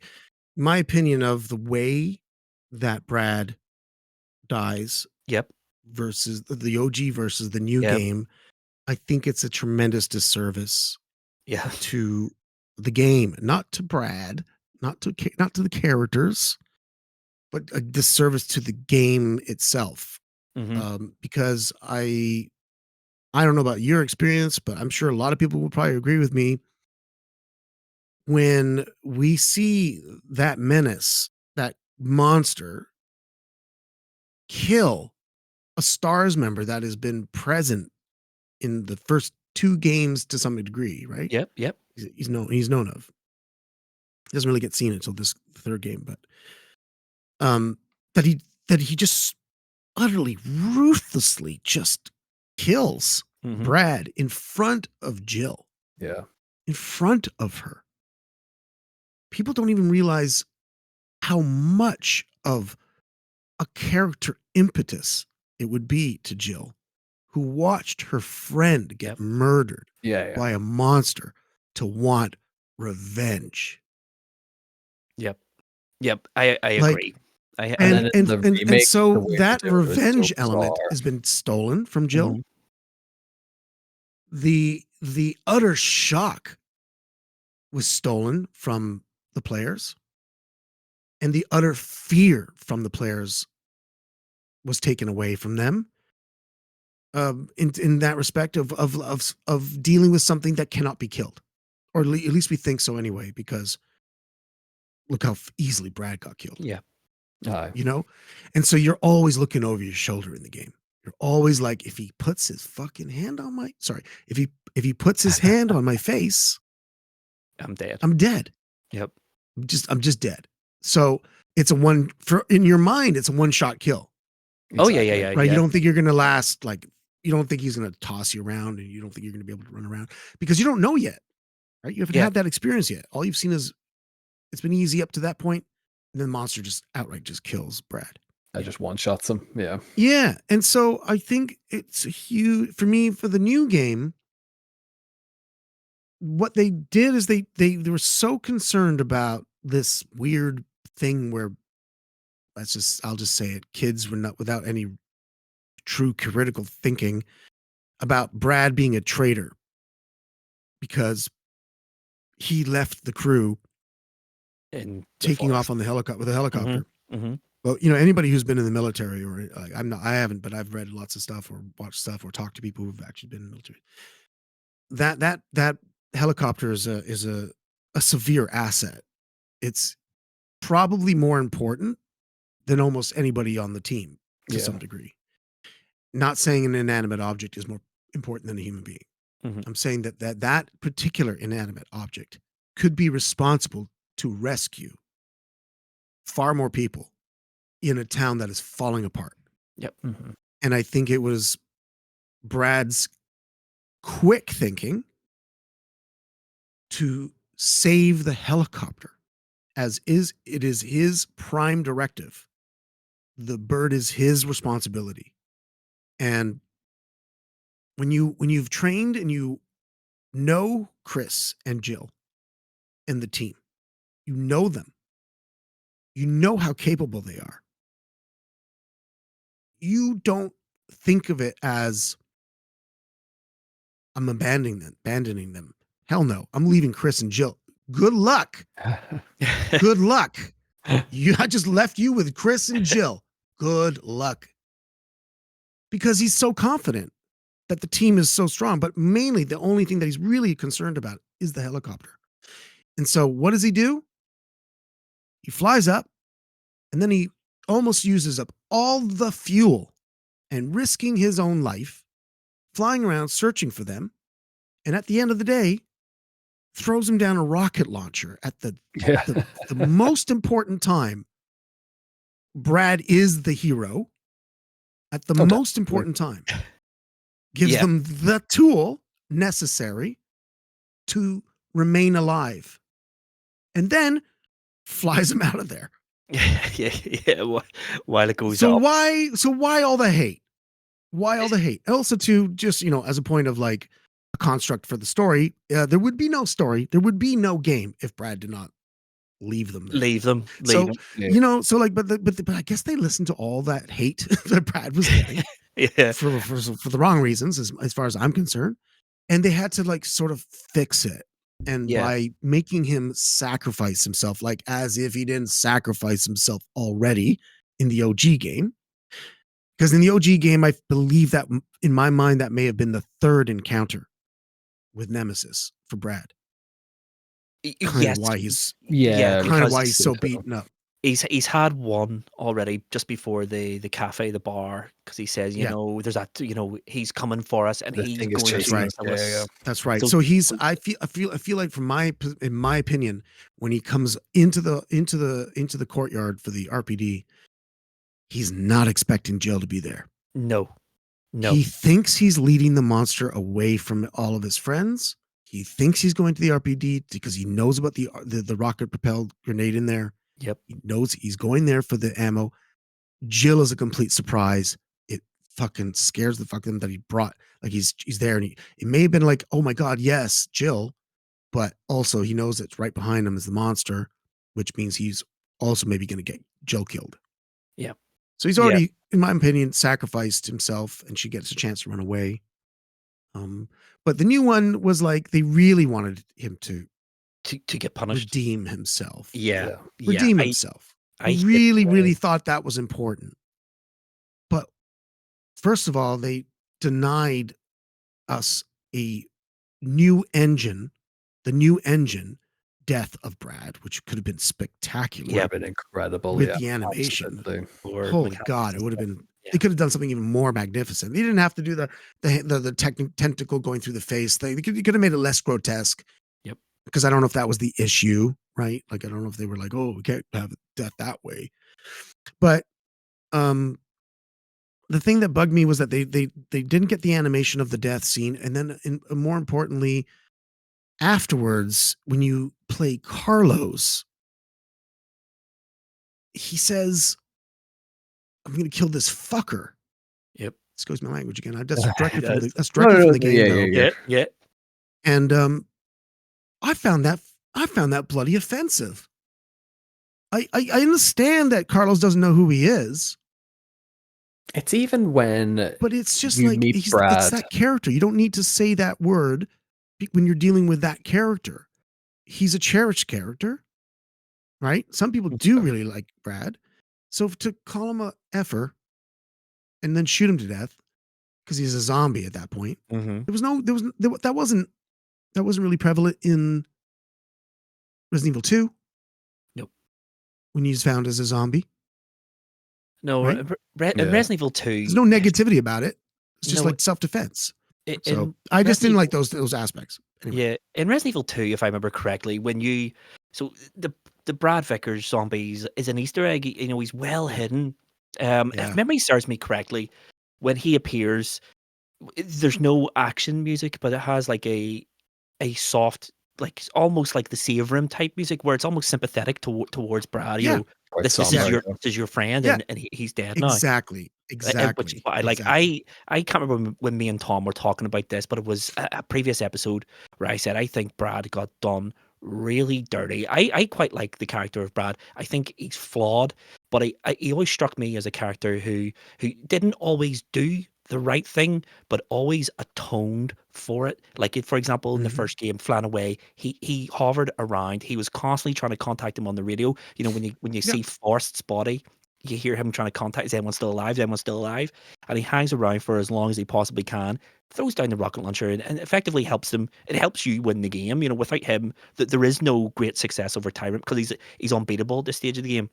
my opinion of the way that Brad dies Yep, versus the OG versus the new yep, game, I think it's a tremendous disservice yeah. to the game, not to Brad, not to the characters, but a disservice to the game itself. Hmm. Because I don't know about your experience, but I'm sure a lot of people will probably agree with me. When we see that menace, that monster, kill a Stars member that has been present in the first 2 games to some degree, right? Yep, yep. He's known of. He doesn't really get seen until this 3rd game, but um, that he just utterly ruthlessly just kills Mhm. Brad in front of Jill, Yeah. in front of her. People don't even realize how much of a character impetus it would be to Jill, who watched her friend get Yep. murdered Yeah. by a monster to want revenge. Yep. I Like, agree. I And and then in and the and, and remake, the so way they that do it was so revenge element bizarre. has been stolen from Jill. Mhm. The utter shock was stolen from the players, and the utter fear from the players was taken away from them. In that respect of dealing with something that cannot be killed, or at least we think so anyway, because look how easily Brad got killed. Yeah. Aye. You know, and so you're always looking over your shoulder in the game. You're always like, if he puts his fucking hand on my if he puts his hand on my face, I'm dead. I'm dead. Yep. I'm just dead. So it's in your mind, it's a one shot kill. Oh yeah, Exactly. Right? yeah. You don't think you're gonna last, like, you don't think he's gonna toss you around, and you don't think you're gonna be able to run around because you don't know yet. Right? You haven't Yeah. had that experience yet. All you've seen is it's been easy up to that point, and then the monster just outright just kills Brad. I just one shots him. Yeah. Yeah. And so I think it's a huge for me for the new game. What they did is they were so concerned about this weird thing where I'll just say it, kids were not without any true critical thinking about Brad being a traitor because he left the crew In the taking forest. off on the helicopter with a helicopter. Mm-hmm. Well, anybody who's been in the military, or like, I haven't, but I've read lots of stuff or watched stuff or talked to people who've actually been in the military. That helicopter is a severe asset. It's probably more important than almost anybody on the team to Yeah. some degree. Not saying an inanimate object is more important than a human being. Mhm. I'm saying that particular inanimate object could be responsible to rescue far more people in a town that is falling apart. Yep. Mhm. And I think it was Brad's quick thinking to save the helicopter, it is his prime directive. The bird is his responsibility. And when you've trained and you know Chris and Jill and the team, you know them, you know how capable they are. You don't think of it as I'm abandoning them. Hell no. I'm leaving Chris and Jill. Good luck. Good luck. I just left you with Chris and Jill. Good luck. Because he's so confident that the team is so strong, but mainly the only thing that he's really concerned about is the helicopter. And so what does he do? He flies up, and then he almost uses up all the fuel and risking his own life, flying around searching for them. And at the end of the day, throws him down a rocket launcher at the Yeah. the most important time. Brad is the hero at the most important time. Gives Yeah. them the tool necessary to remain alive, and then flies him out of there. yeah. While it goes So up. why all the hate? Why all the hate? Also, to just, as a point of like a construct for the story, there would be no story, there would be no game if Brad did not leave them there. Leave them. So Yeah. so like, but I guess they listened to all that hate that Brad was getting Yeah. for the wrong reasons, as far as I'm concerned, and they had to like sort of fix it, and Yeah. by making him sacrifice himself, like as if he didn't sacrifice himself already in the OG game. Because in the OG game, I believe that in my mind that may have been the third encounter with Nemesis for Brad. Kind Yes. of why he's Yeah. kind of because why he's so beaten up. he's had one already just before the cafe, the bar, because he says, Yeah. there's that, he's coming for us, and The he's thing is going to chasing right. us. Yeah. That's right. So- So he's I feel like in my opinion, when he comes into the courtyard for the RPD, he's not expecting Jill to be there. No, No. He thinks he's leading the monster away from all of his friends. He thinks he's going to the RPD because he knows about the rocket propelled grenade in there. Yep. He knows he's going there for the ammo. Jill is a complete surprise. It fucking scares the fuck him that he brought, like he's there, and it may have been like, oh my god, yes, Jill, but also he knows it's right behind him is the monster, which means he's also maybe going to get Jill killed. Yeah. So he's already, in my opinion, sacrificed himself, and she gets a chance to run away. But the new one was like they really wanted him to get punished, redeem himself. Yeah. Redeem himself. I really thought that was important. But first of all, they denied us a new engine, the new engine, Death of Brad, which could have been spectacular. Would have been incredible with the animation. absolutely. Holy God, it would have been. They could have done something even more magnificent. They didn't have to do the tentacle going through the face. They could have made it less grotesque. Yep. Because I don't know if that was the issue, right? Like I don't know if they were like, oh, we can't have death that way. But the thing that bugged me was that they didn't get the animation of the death scene, and then more importantly, afterwards, when you play Carlos, he says, I'm going to kill this fucker. Yep. Excuse my language again. That's directly from the game. Yeah. And I found that bloody offensive. I understand that Carlos doesn't know who he is. It's even when, but it's just you like meet it's Brad. that character. You don't need to say that word when you're dealing with that character. He's a cherished character, right? Some people do really like Brad. So to call him a effer and then shoot him to death because he's a zombie at that point, that wasn't really prevalent in Resident Evil 2. Nope. When he's found as a zombie. No, right? in Resident Evil 2, there's no negativity about it. It's just like self-defense. So I just didn't like those aspects. Anyway. Yeah, in Resident Evil 2, if I remember correctly, the Brad Vickers zombies is an Easter egg. You know, he's well hidden. If memory serves me correctly, when he appears, there's no action music, but it has like a soft, like almost like the Save Room type music, where it's almost sympathetic towards Brad. You know, this is your friend, and he's dead now. Exactly. Which is what I like. I can't remember when me and Tom were talking about this, but it was a previous episode where I said I think Brad got done really dirty. I quite like the character of Brad. I think he's flawed, but he always struck me as a character who didn't always do the right thing, but always atoned for it. Like, for example, in the first game, Flan Away, he hovered around. He was constantly trying to contact him on the radio. You know, when you see Forrest's body, you hear him trying to contact, is anyone still alive? Is anyone still alive? And he hangs around for as long as he possibly can, throws down the rocket launcher, and effectively helps them. It helps you win the game. You know, without him, there is no great success over Tyrant because he's unbeatable at this stage of the game.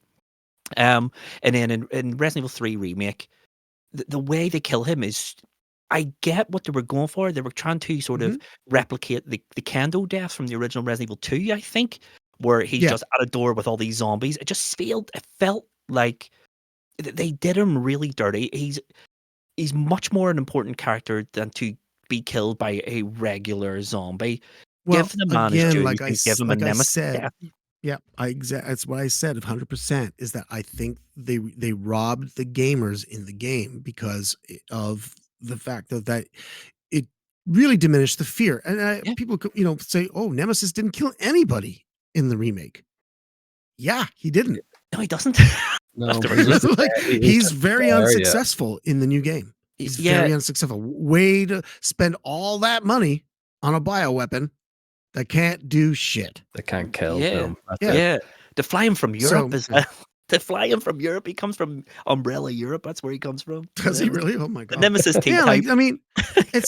And then in Resident Evil 3 Remake, the way they kill him is, I get what they were going for. They were trying to sort of replicate the Kendo death from the original Resident Evil 2, I think, where he's just at a door with all these zombies. It felt like they did him really dirty. He's much more an important character than to be killed by a regular zombie. Well, give the man his due. Give him a Nemesis death. Yeah, that's what I said. 100% is that I think they robbed the gamers in the game because of the fact that it really diminished the fear. And people, say, "Oh, Nemesis didn't kill anybody in the remake." Yeah, he didn't. No, he doesn't. No, he's very unsuccessful in the new game. He's very unsuccessful. Way to spend all that money on a bioweapon that can't do shit. That can't kill them. To fly him from Europe to fly him from Europe. He comes from Umbrella Europe. That's where he comes from. Does he really? Oh my god. The Nemesis team. Like, I mean,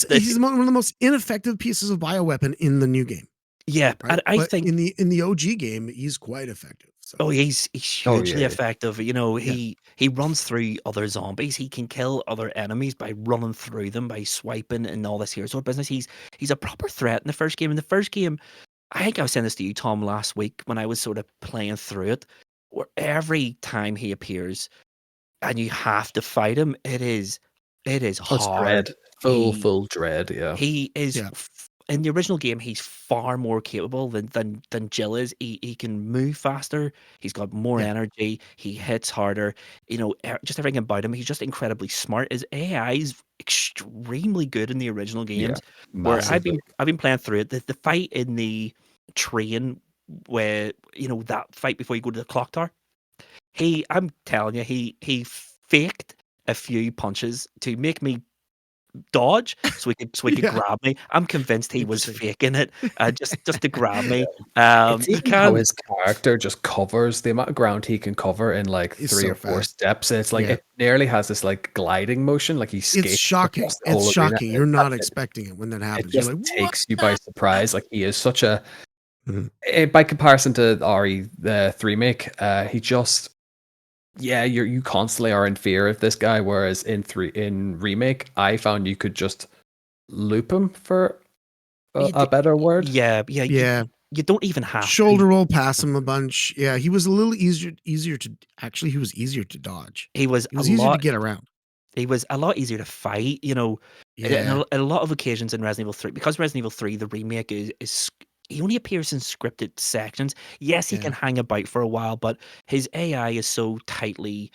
he's one of the most ineffective pieces of bioweapon in the new game. Yeah, right? I think in the OG game, he's quite effective. So. Oh, he's hugely effective. You know, he runs through other zombies. He can kill other enemies by running through them, by swiping and all this here sort of business. He's a proper threat in the first game. In the first game, I think I was saying this to you, Tom, last week when I was sort of playing through it, where every time he appears and you have to fight him, it is It is Oh, it's hard. dread. He Full dread, yeah. he is Yeah. in the original game. He's far more capable than Jill is. He can move faster. He's got more Yeah. energy. He hits harder. You know, just everything about him. He's just incredibly smart. His AI is extremely good in the original Yeah. games. Where Massively. I've been playing through it. The fight in the train, where that fight before you go to the clock tower. I'm telling you, he faked a few punches to make me dodge so he could Yeah. grab me. I'm convinced he was Interesting. faking it, just to grab me. It's You even how can his character just covers the amount of ground he can cover in like It's 3 so or 4 fast. steps. It's like Yeah. it nearly has this like gliding motion, like he It's skates shocking. across the It's whole arena. shocking. You're not That's it. expecting it when that It happens. You're just like, what? takes you by surprise. Like he is such a Mhm. by comparison to Ari the remake, he just you constantly are in fear of this guy. Whereas in remake, I found you could just loop him for you a d better word. yeah, Yeah. you don't even have to. Shoulder roll past him a bunch. Yeah, he was a little easier to actually he was easier to dodge. He was He a was easier to lot get around. he was a lot easier to fight, in Yeah. a lot of occasions in Resident Evil 3, because Resident Evil 3, the remake he only appears in scripted sections. Yes, he Yeah. can hang about for a while, but his AI is so tightly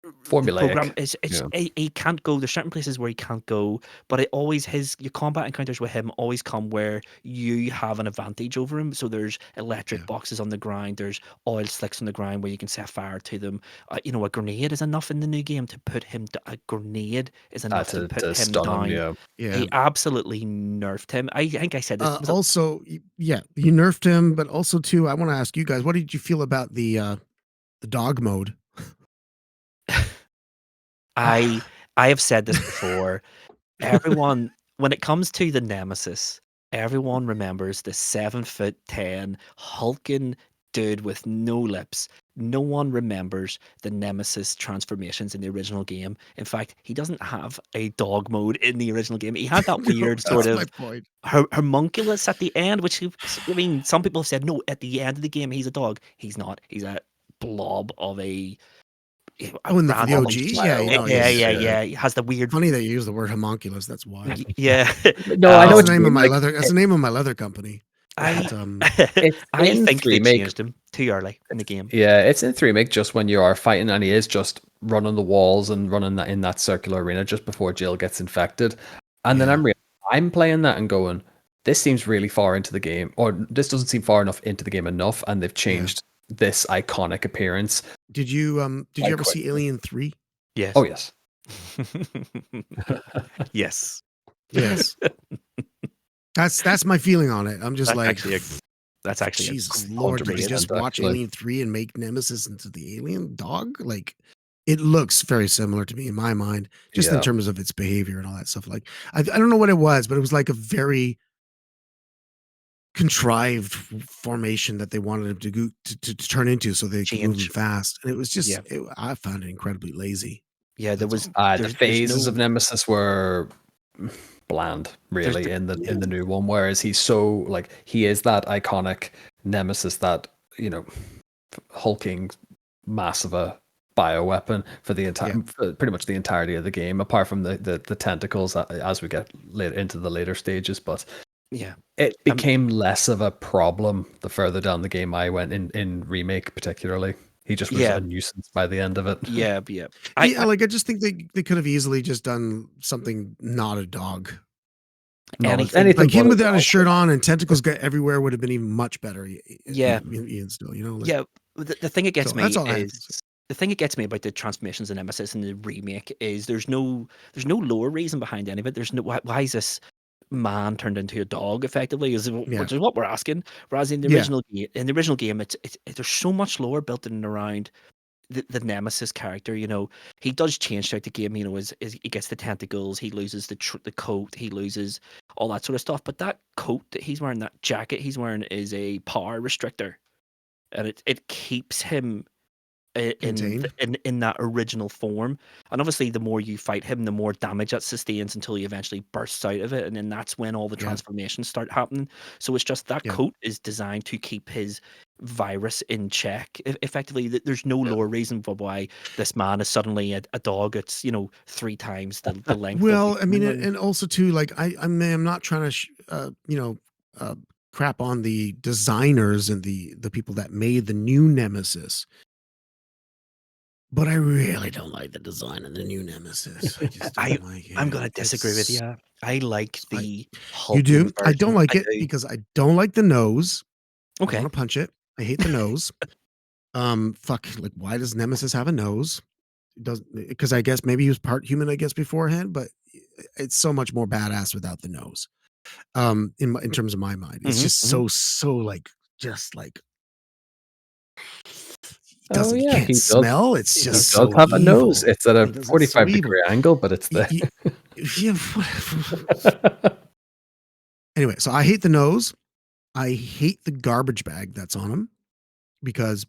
the program Formulaic. is it's Yeah. he can't go. There's certain places where he can't go, but it always your combat encounters with him always come where you have an advantage over him. So there's electric Yeah. boxes on the ground, there's oil slicks on the ground where you can set fire to them. A grenade is enough in the new game to put him. A grenade is enough to put To him stun him, down. yeah. Yeah. He absolutely nerfed him. I think I said this. Also, yeah, you nerfed him, but also too, I want to ask you guys, what did you feel about the dog mode? I have said this before. Everyone, when it comes to the Nemesis, everyone remembers the 7'10" hulking dude with no lips. No one remembers the Nemesis transformations in the original game. In fact, he doesn't have a dog mode in the original game. He had that No, weird sort that's my of point. homunculus at the end, which I mean, some people have said no. At the end of the game, he's a dog. He's not. He's a blob of a Oh, and for the random. OG, yeah, Bio weapons, yeah. Yeah. He has the weird. Funny that you use the word homunculus. That's wild. Yeah. No, I know That's what the you name of mean. my Like leather. That's the name of my leather company. I But, it's I in think they remake. changed him too early in the game. Yeah, it's in remake just when you are fighting and he is just running the walls and running that in that circular arena just before Jill gets infected. And then Yeah. I'm playing that and going, this seems really far into the game, or this doesn't seem far enough into the game enough, and they've changed this iconic appearance. Did you Quite ever see quickly. Alien 3? Yes. Oh yes. Yes. Yes. That's my feeling on it. I'm just That's like, actually a Jesus Lord, did they great. just 100% watch actually. Alien 3 and make Nemesis into the alien dog? Like, it looks very similar to me in my mind, just in Yeah. terms of its behavior and all that stuff. Like, I don't know what it was, but it was like a very contrived formation that they wanted him to go to turn into so they could move him Change. fast. And it was just, Yeah. I found it incredibly lazy. Yeah, there That's was all. The there's phases no of Nemesis were bland, there's really, in the new one. Whereas he's so like he is that iconic Nemesis, that hulking mass of a bioweapon for the entire, for pretty much the entirety of the game, apart from the tentacles as we get into the later stages. But yeah. it became less of a problem the further down the game I went in remake, particularly. He just was a nuisance by the end of it. Yeah. I just think they could have easily just done something not a dog. Anything Like him but a without his dog. shirt on and tentacles got everywhere would have been even much better. Yeah. Even still, like, Yeah. The thing that gets so me that's all I have to is say. the thing that gets me about the transformations of Nemesis and the remake is there's no lore reason behind any of it. There's no why is this man turned into a dog effectively which is what we're asking. Whereas in the original game, it's there's so much lore built in and around the Nemesis character. He does change throughout the game. He gets the tentacles, he loses the coat, he loses all that sort of stuff. But that coat that he's wearing, that jacket he's wearing, is a power restrictor, and it keeps him Contained. in that original form. And obviously, the more you fight him, the more damage that sustains until he eventually bursts out of it, and then that's when all the Yeah. transformations start happening. So it's just that Yeah. coat is designed to keep his virus in check. Effectively, there's no lore reason for why this man is suddenly a dog. It's 3 times the length of Well, the I mean, human. and also too, like I'm not trying to, crap on the designers and the people that made the new Nemesis, but I really don't like the design of the new Nemesis. I just don't like it. I'm gonna disagree with It's you. I like I, the you hulking do. I don't version. like I it do. because I don't like the nose. I Okay. want to punch it. I hate the nose. Fuck. Like, why does Nemesis have a nose? It doesn't, because I guess maybe he was part human. I guess beforehand, but it's so much more badass without the nose. In terms of my mind, it's just so like just like Oh you yeah, can't he does. smell. It's He just does so have a evil. nose. It's at a He does, it's so 45 evil. degree angle, but it's there. Yeah. Anyway, so I hate the nose. I hate the garbage bag that's on him because,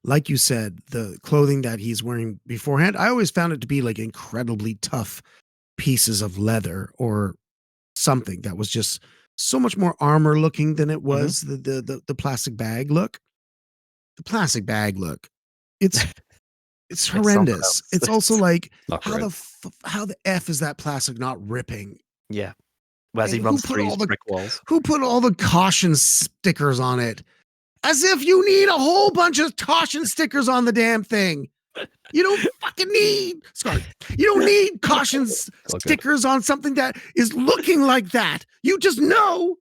like you said, the clothing that he's wearing beforehand, I always found it to be like incredibly tough pieces of leather or something that was just so much more armor looking than it was the plastic bag look. The plastic bag look, it's horrendous. It's also like how the F is that plastic not ripping? Yeah. As he And runs through his brick walls. who put all the caution stickers on it? As if you need a whole bunch of caution stickers on the damn thing. You don't fucking need, Scar. You don't need caution stickers on something that is looking like that. You just know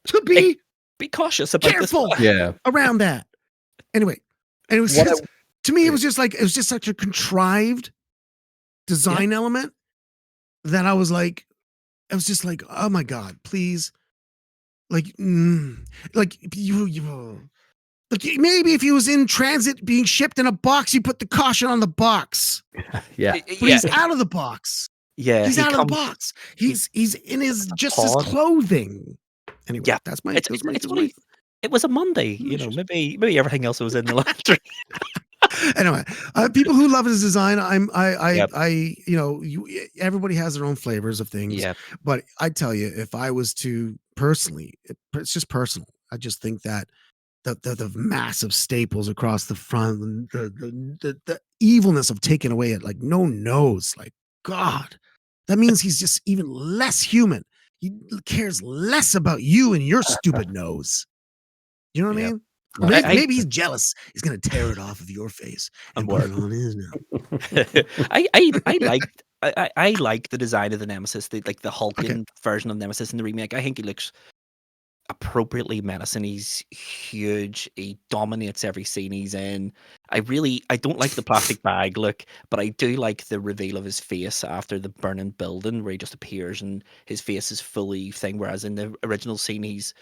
to be cautious about careful this. around that. Anyway, and it was just, to me, it was just such a contrived design element that I was just like, oh my God, please. Like you like maybe if he was in transit being shipped in a box, you put the caution on the box. Yeah. But he's out of the box. Yeah. He's out of the box. He's in his just his clothing. Anyway, that's my funny. It was a Monday, maybe everything else was in the laundry. Anyway, people who love his design, everybody has their own flavors of things. Yeah. But I tell you, if I was to personally, it's just personal. I just think that the massive staples across the front, the evilness of taking away it, like no nose, like God, that means he's just even less human. He cares less about you and your stupid nose. You know what I mean? Maybe he's jealous. He's gonna tear it off of your face and put it on his nose. I like the design of the Nemesis, the hulking version of Nemesis in the remake. I think he looks appropriately menacing. He's huge. He dominates every scene he's in. I don't like the plastic bag look, but I do like the reveal of his face after the burning building where he just appears and his face is fully thing. Whereas in the original scene, he's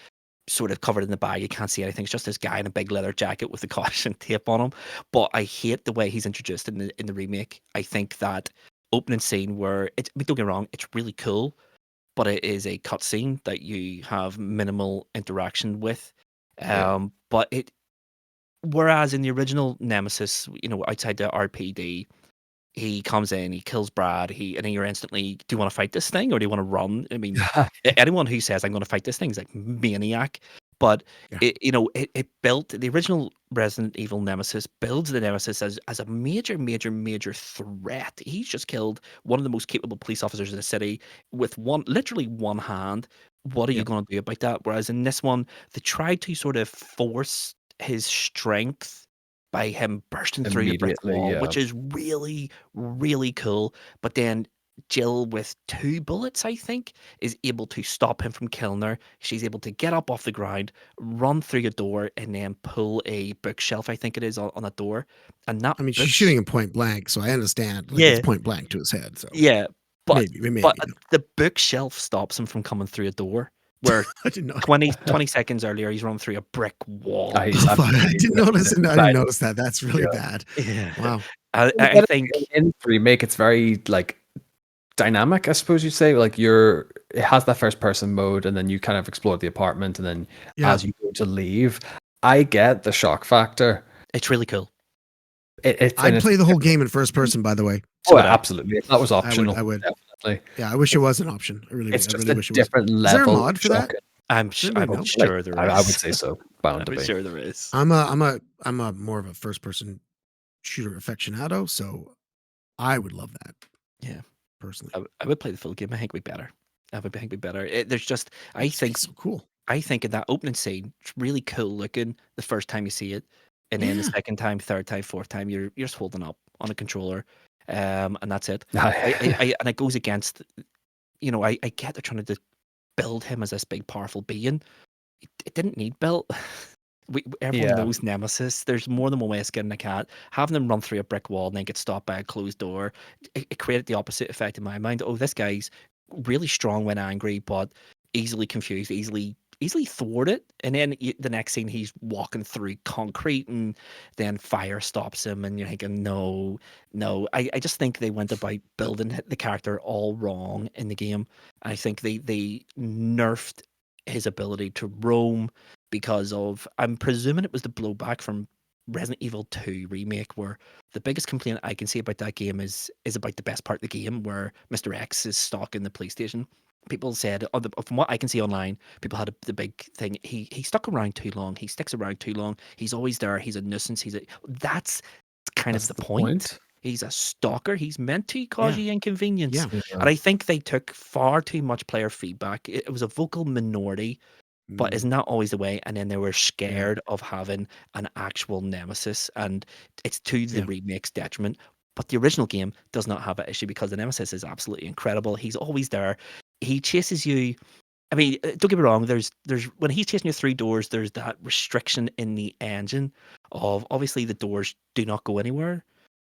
sort of covered in the bag. You can't see anything. It's just this guy in a big leather jacket with the caution tape on him. But I hate the way he's introduced in the remake. I think that opening scene where don't get me wrong, it's really cool, but it is a cutscene that you have minimal interaction with. But whereas in the original Nemesis, outside the RPD, he comes in, he kills Brad, and then you're instantly, do you want to fight this thing or do you want to run? I mean, anyone who says I'm going to fight this thing is like maniac. But it built the original Resident Evil Nemesis builds the Nemesis as a major, major, major threat. He's just killed one of the most capable police officers in the city with literally one hand. What are you going to do about that? Whereas in this one, they tried to sort of force his strength by him bursting through a brick wall, which is really, really cool. But then Jill, with 2 bullets, I think, is able to stop him from killing her. She's able to get up off the ground, run through a door, and then pull a bookshelf, I think it is, on a door. And that she's shooting him point blank, so I understand. It's point blank to his head. So but maybe. The bookshelf stops him from coming through a door. Where 20 seconds earlier, he's run through a brick wall. I didn't notice it. I didn't notice that. That's really bad. Yeah. Wow. I think in Remake, it's very dynamic, I suppose you'd say. It has that first person mode, and then you kind of explore the apartment, and then as you go to leave, I get the shock factor. It's really cool. I'd play the whole game in first person, by the way. Oh, absolutely. If that was optional, I would. definitely. Yeah, I wish it was an option. I really wish it was. Different level. Is there a mod for that? I'm sure there is. I would say so. Bound to be. I'm sure there is. I'm a more of a first person shooter aficionado, so I would love that. Yeah, personally, I would play the full game. I think it'd be better. There's just I think so cool. I think in that opening scene, it's really cool looking the first time you see it, and then the second time, third time, fourth time, you're just holding up on a controller, and that's it. And it goes against, I get they're trying to build him as this big powerful being. It didn't need built. Everyone knows Nemesis. There's more than one way of skinning a cat. Having them run through a brick wall and then get stopped by a closed door, it created the opposite effect in my mind. Oh, this guy's really strong when angry, but easily confused, easily thwarted. And then the next scene, he's walking through concrete, and then fire stops him, and you're thinking, no. I just think they went about building the character all wrong in the game. I think they nerfed his ability to roam because of, I'm presuming it was the blowback from Resident Evil 2 Remake, where the biggest complaint I can see about that game is about the best part of the game, where Mr. X is stalking the police station. People said, from what I can see online, people had the big thing. He stuck around too long. He sticks around too long. He's always there. He's a nuisance. That's kind of the point. He's a stalker. He's meant to cause you inconvenience. Yeah. And I think they took far too much player feedback. It was a vocal minority, but it's not always the way. And then they were scared of having an actual Nemesis, and it's to the remake's detriment. But the original game does not have that issue because the Nemesis is absolutely incredible. He's always there. He chases you. I mean, don't get me wrong. There's when he's chasing you through doors, there's that restriction in the engine of, obviously, the doors do not go anywhere.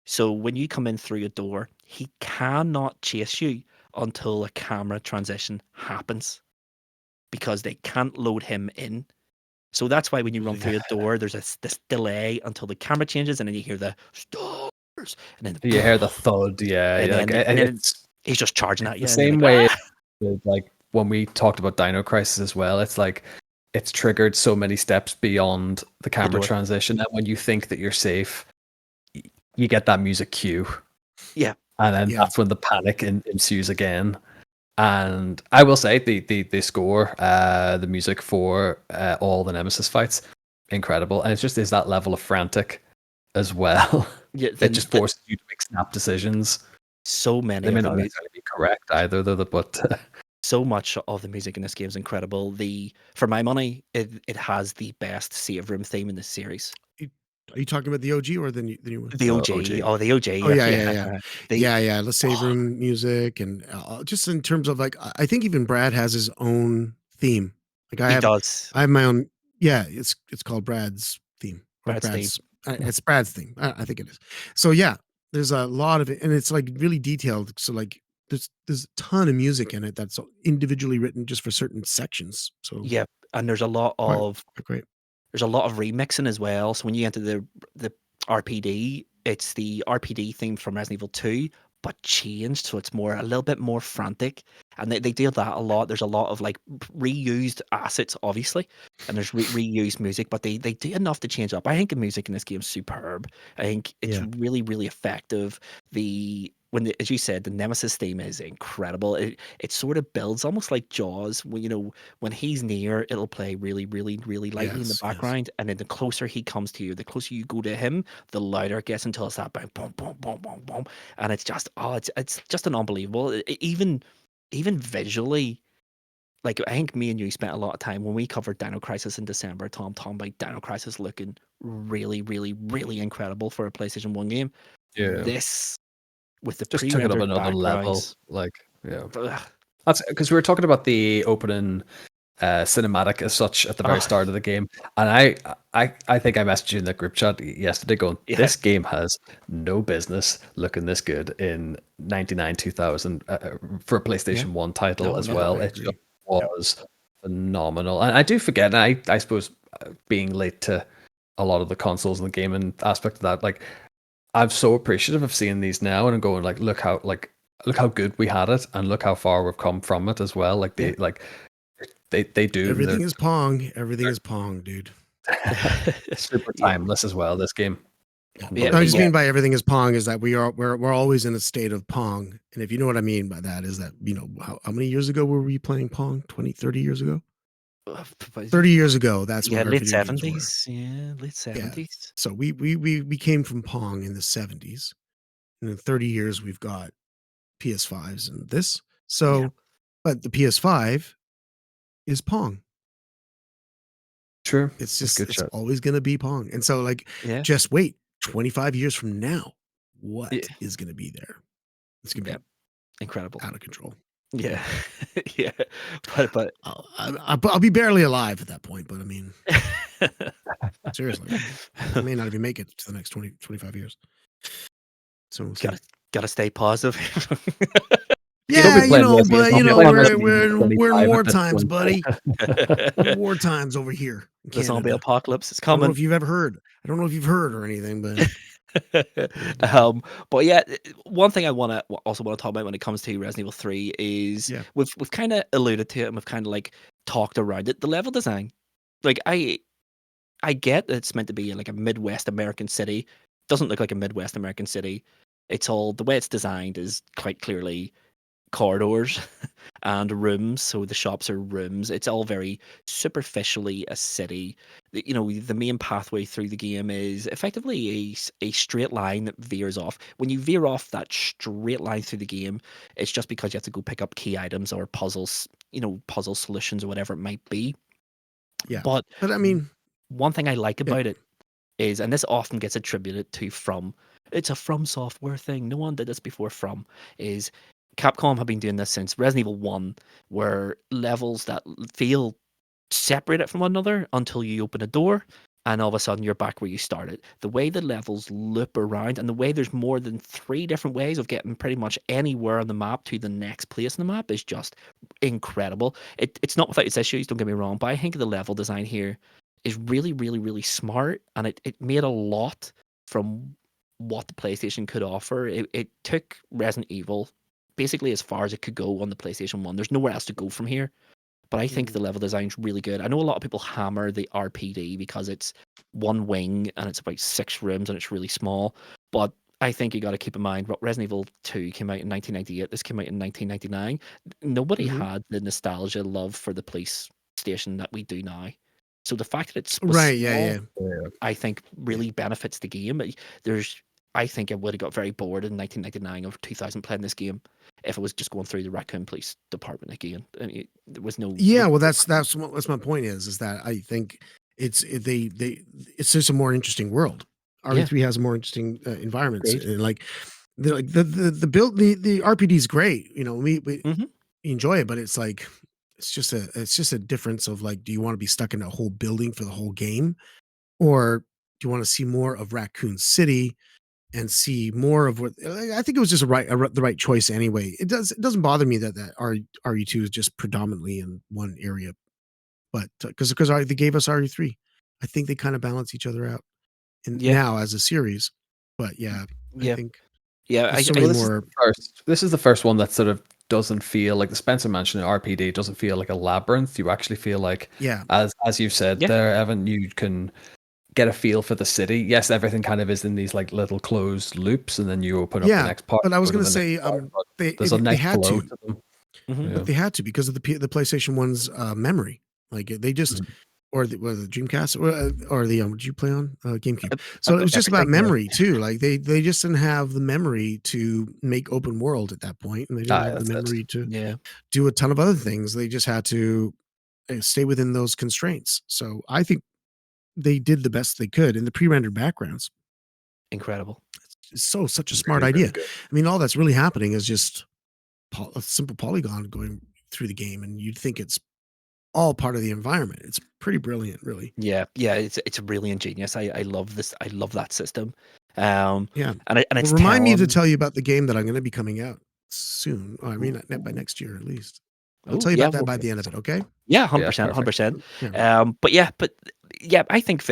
So when you come in through a door, he cannot chase you until a camera transition happens, because they can't load him in. So that's why when you run through a door, there's this delay until the camera changes, and then you hear the stars, and then you hear the thud. and then he's just charging at you. The same way, like when we talked about Dino Crisis as well, it's like it's triggered so many steps beyond the camera transition that when you think that you're safe, you get that music cue. Yeah. And then that's when the panic ensues again. And I will say the score, the music for all the Nemesis fights, incredible. And it just is that level of frantic as well. Yeah, it just forces you to make snap decisions. So many. They may not necessarily be correct either, though, but so much of the music in this game is incredible. For my money, it has the best save room theme in this series. Are you talking about the OG or the new one? The OG. Oh, the OG. Oh, yeah. The save room music, and just in terms of, like, I think even Brad has his own theme. Like I have my own. Yeah, it's called Brad's theme. Brad's theme. It's Brad's theme. I think it is. So yeah, there's a lot of it, and it's like really detailed. So like there's a ton of music in it that's individually written just for certain sections. So yeah, and there's a lot of great. There's a lot of remixing as well. So when you enter the RPD, it's the RPD theme from Resident Evil 2, but changed, so it's a little bit more frantic. And they do that a lot. There's a lot of like reused assets, obviously, and there's reused music, but they do enough to change up. I think the music in this game is superb. I think it's really, really effective. As you said, the Nemesis theme is incredible. It sort of builds almost like Jaws. When he's near, it'll play really, really, really lightly in the background, and then the closer he comes to you, the closer you go to him, the louder it gets until it's that boom, boom, boom, boom, boom, boom, and it's just it's just an unbelievable. Even visually, like I think me and you spent a lot of time when we covered Dino Crisis in December. Tom about Dino Crisis looking really, really, really incredible for a PlayStation 1 game. Yeah, this. With the just took it up another level, that's because we were talking about the opening cinematic as such at the very start of the game, and I think I messaged you in the group chat yesterday going, this game has no business looking this good in 99 2000 for a PlayStation 1 title as well. It just was phenomenal, and I do forget, and I suppose being late to a lot of the consoles in the game and aspect of that, like I'm so appreciative of seeing these now, and I'm going like, look how good we had it, and look how far we've come from it as well. Like they do. Everything is Pong. Everything is Pong, dude. Super Yeah. timeless as well. This game. Yeah, What I just yeah. mean by everything is Pong is that we're always in a state of Pong. And if you know what I mean by that is that, how many years ago were we playing Pong? 20, 30 years ago? 30 years ago, that's Yeah, what our late video games were. 70s. Yeah, late Yeah. 70s. So we came from Pong in the 70s. And in 30 years we've got PS5s and this. So but the PS5 is Pong. True. It's That's a good it's shot. always gonna be Pong. And so Yeah. just wait, 25 years from now, what Yeah. is gonna be there? It's gonna Yeah. be Incredible. out of control. Yeah. Yeah. But I'll be barely alive at that point, but I mean, seriously, I may not even make it to the next 20, 25 years. So we'll see. gotta stay positive. Yeah, playing but Resident Evil. we're in 25 war at this times, point. buddy. We're war times over here in The zombie Canada. apocalypse is I don't know coming. if you've ever heard. I don't know if you've heard or anything, but But yeah, one thing I also want to talk about when it comes to Resident Evil 3 is Yeah. we've kind of alluded to it and we've kind of like talked around it. The level design, like I get that it's meant to be like a Midwest American city. Doesn't look like a Midwest American city. It's all the way it's designed is quite clearly corridors and rooms. So the shops are rooms. It's all very superficially a city. The main pathway through the game is effectively a straight line that veers off. When you veer off that straight line through the game, it's just because you have to go pick up key items or puzzles, puzzle solutions or whatever it might be. yeah. But I mean, one thing I like about it is, and this often gets attributed to it's a From Software thing. No one did this before. Is Capcom have been doing this since Resident Evil 1, where levels that feel separated from one another until you open a door, and all of a sudden you're back where you started. The way the levels loop around, and the way there's more than 3 different ways of getting pretty much anywhere on the map to the next place on the map is just incredible. It's not without its issues, don't get me wrong, but I think the level design here is really, really, really smart, and it made a lot from what the PlayStation could offer. It took Resident Evil basically as far as it could go on the PlayStation 1. There's nowhere else to go from here. But I think the level design's really good. I know a lot of people hammer the RPD because it's one wing and it's about 6 rooms and it's really small. But I think you got to keep in mind, Resident Evil 2 came out in 1998. This came out in 1999. Nobody had the nostalgia love for the police station that we do now. So the fact that it's right, small, I think really benefits the game. I think I would have got very bored in 1999 or 2000 playing this game if it was just going through the Raccoon Police Department again. I mean, there was no. Yeah, well, that's my point is that I think it's just a more interesting world. RE3 has a more interesting environments, and like the build, the RPD is great. We enjoy it, but it's like it's just a difference of like, do you want to be stuck in a whole building for the whole game, or do you want to see more of Raccoon City and see more of what I think it was just the right choice anyway. It doesn't bother me that RE2 is just predominantly in one area, but because they gave us RE3, I think they kind of balance each other out now as a series. But I think there's so many more. This is the first one that sort of doesn't feel like the Spencer Mansion in RPD doesn't feel like a labyrinth. You actually feel like, as you've said there, Evan, you can get a feel for the city. Yes, everything kind of is in these like little closed loops, and then you open up the next part. But I was going to say, they had to. But they had to because of the PlayStation 1's memory. Like they just, or the Dreamcast, or the did you play on GameCube? So it was just about memory too. Like they just didn't have the memory to make open world at that point, and they didn't have the memory to do a ton of other things. They just had to stay within those constraints. So I think they did the best they could in the pre-rendered backgrounds. Incredible. It's such a smart idea. I mean, all that's really happening is just a simple polygon going through the game, and you'd think it's all part of the environment. It's pretty brilliant, really. Yeah, it's really ingenious. I love this. I love that system. And it's remind me to tell you about the game that I'm going to be coming out soon. I mean, by next year at least. I'll tell you about that by the end of it. Okay. Yeah, 100%. But I think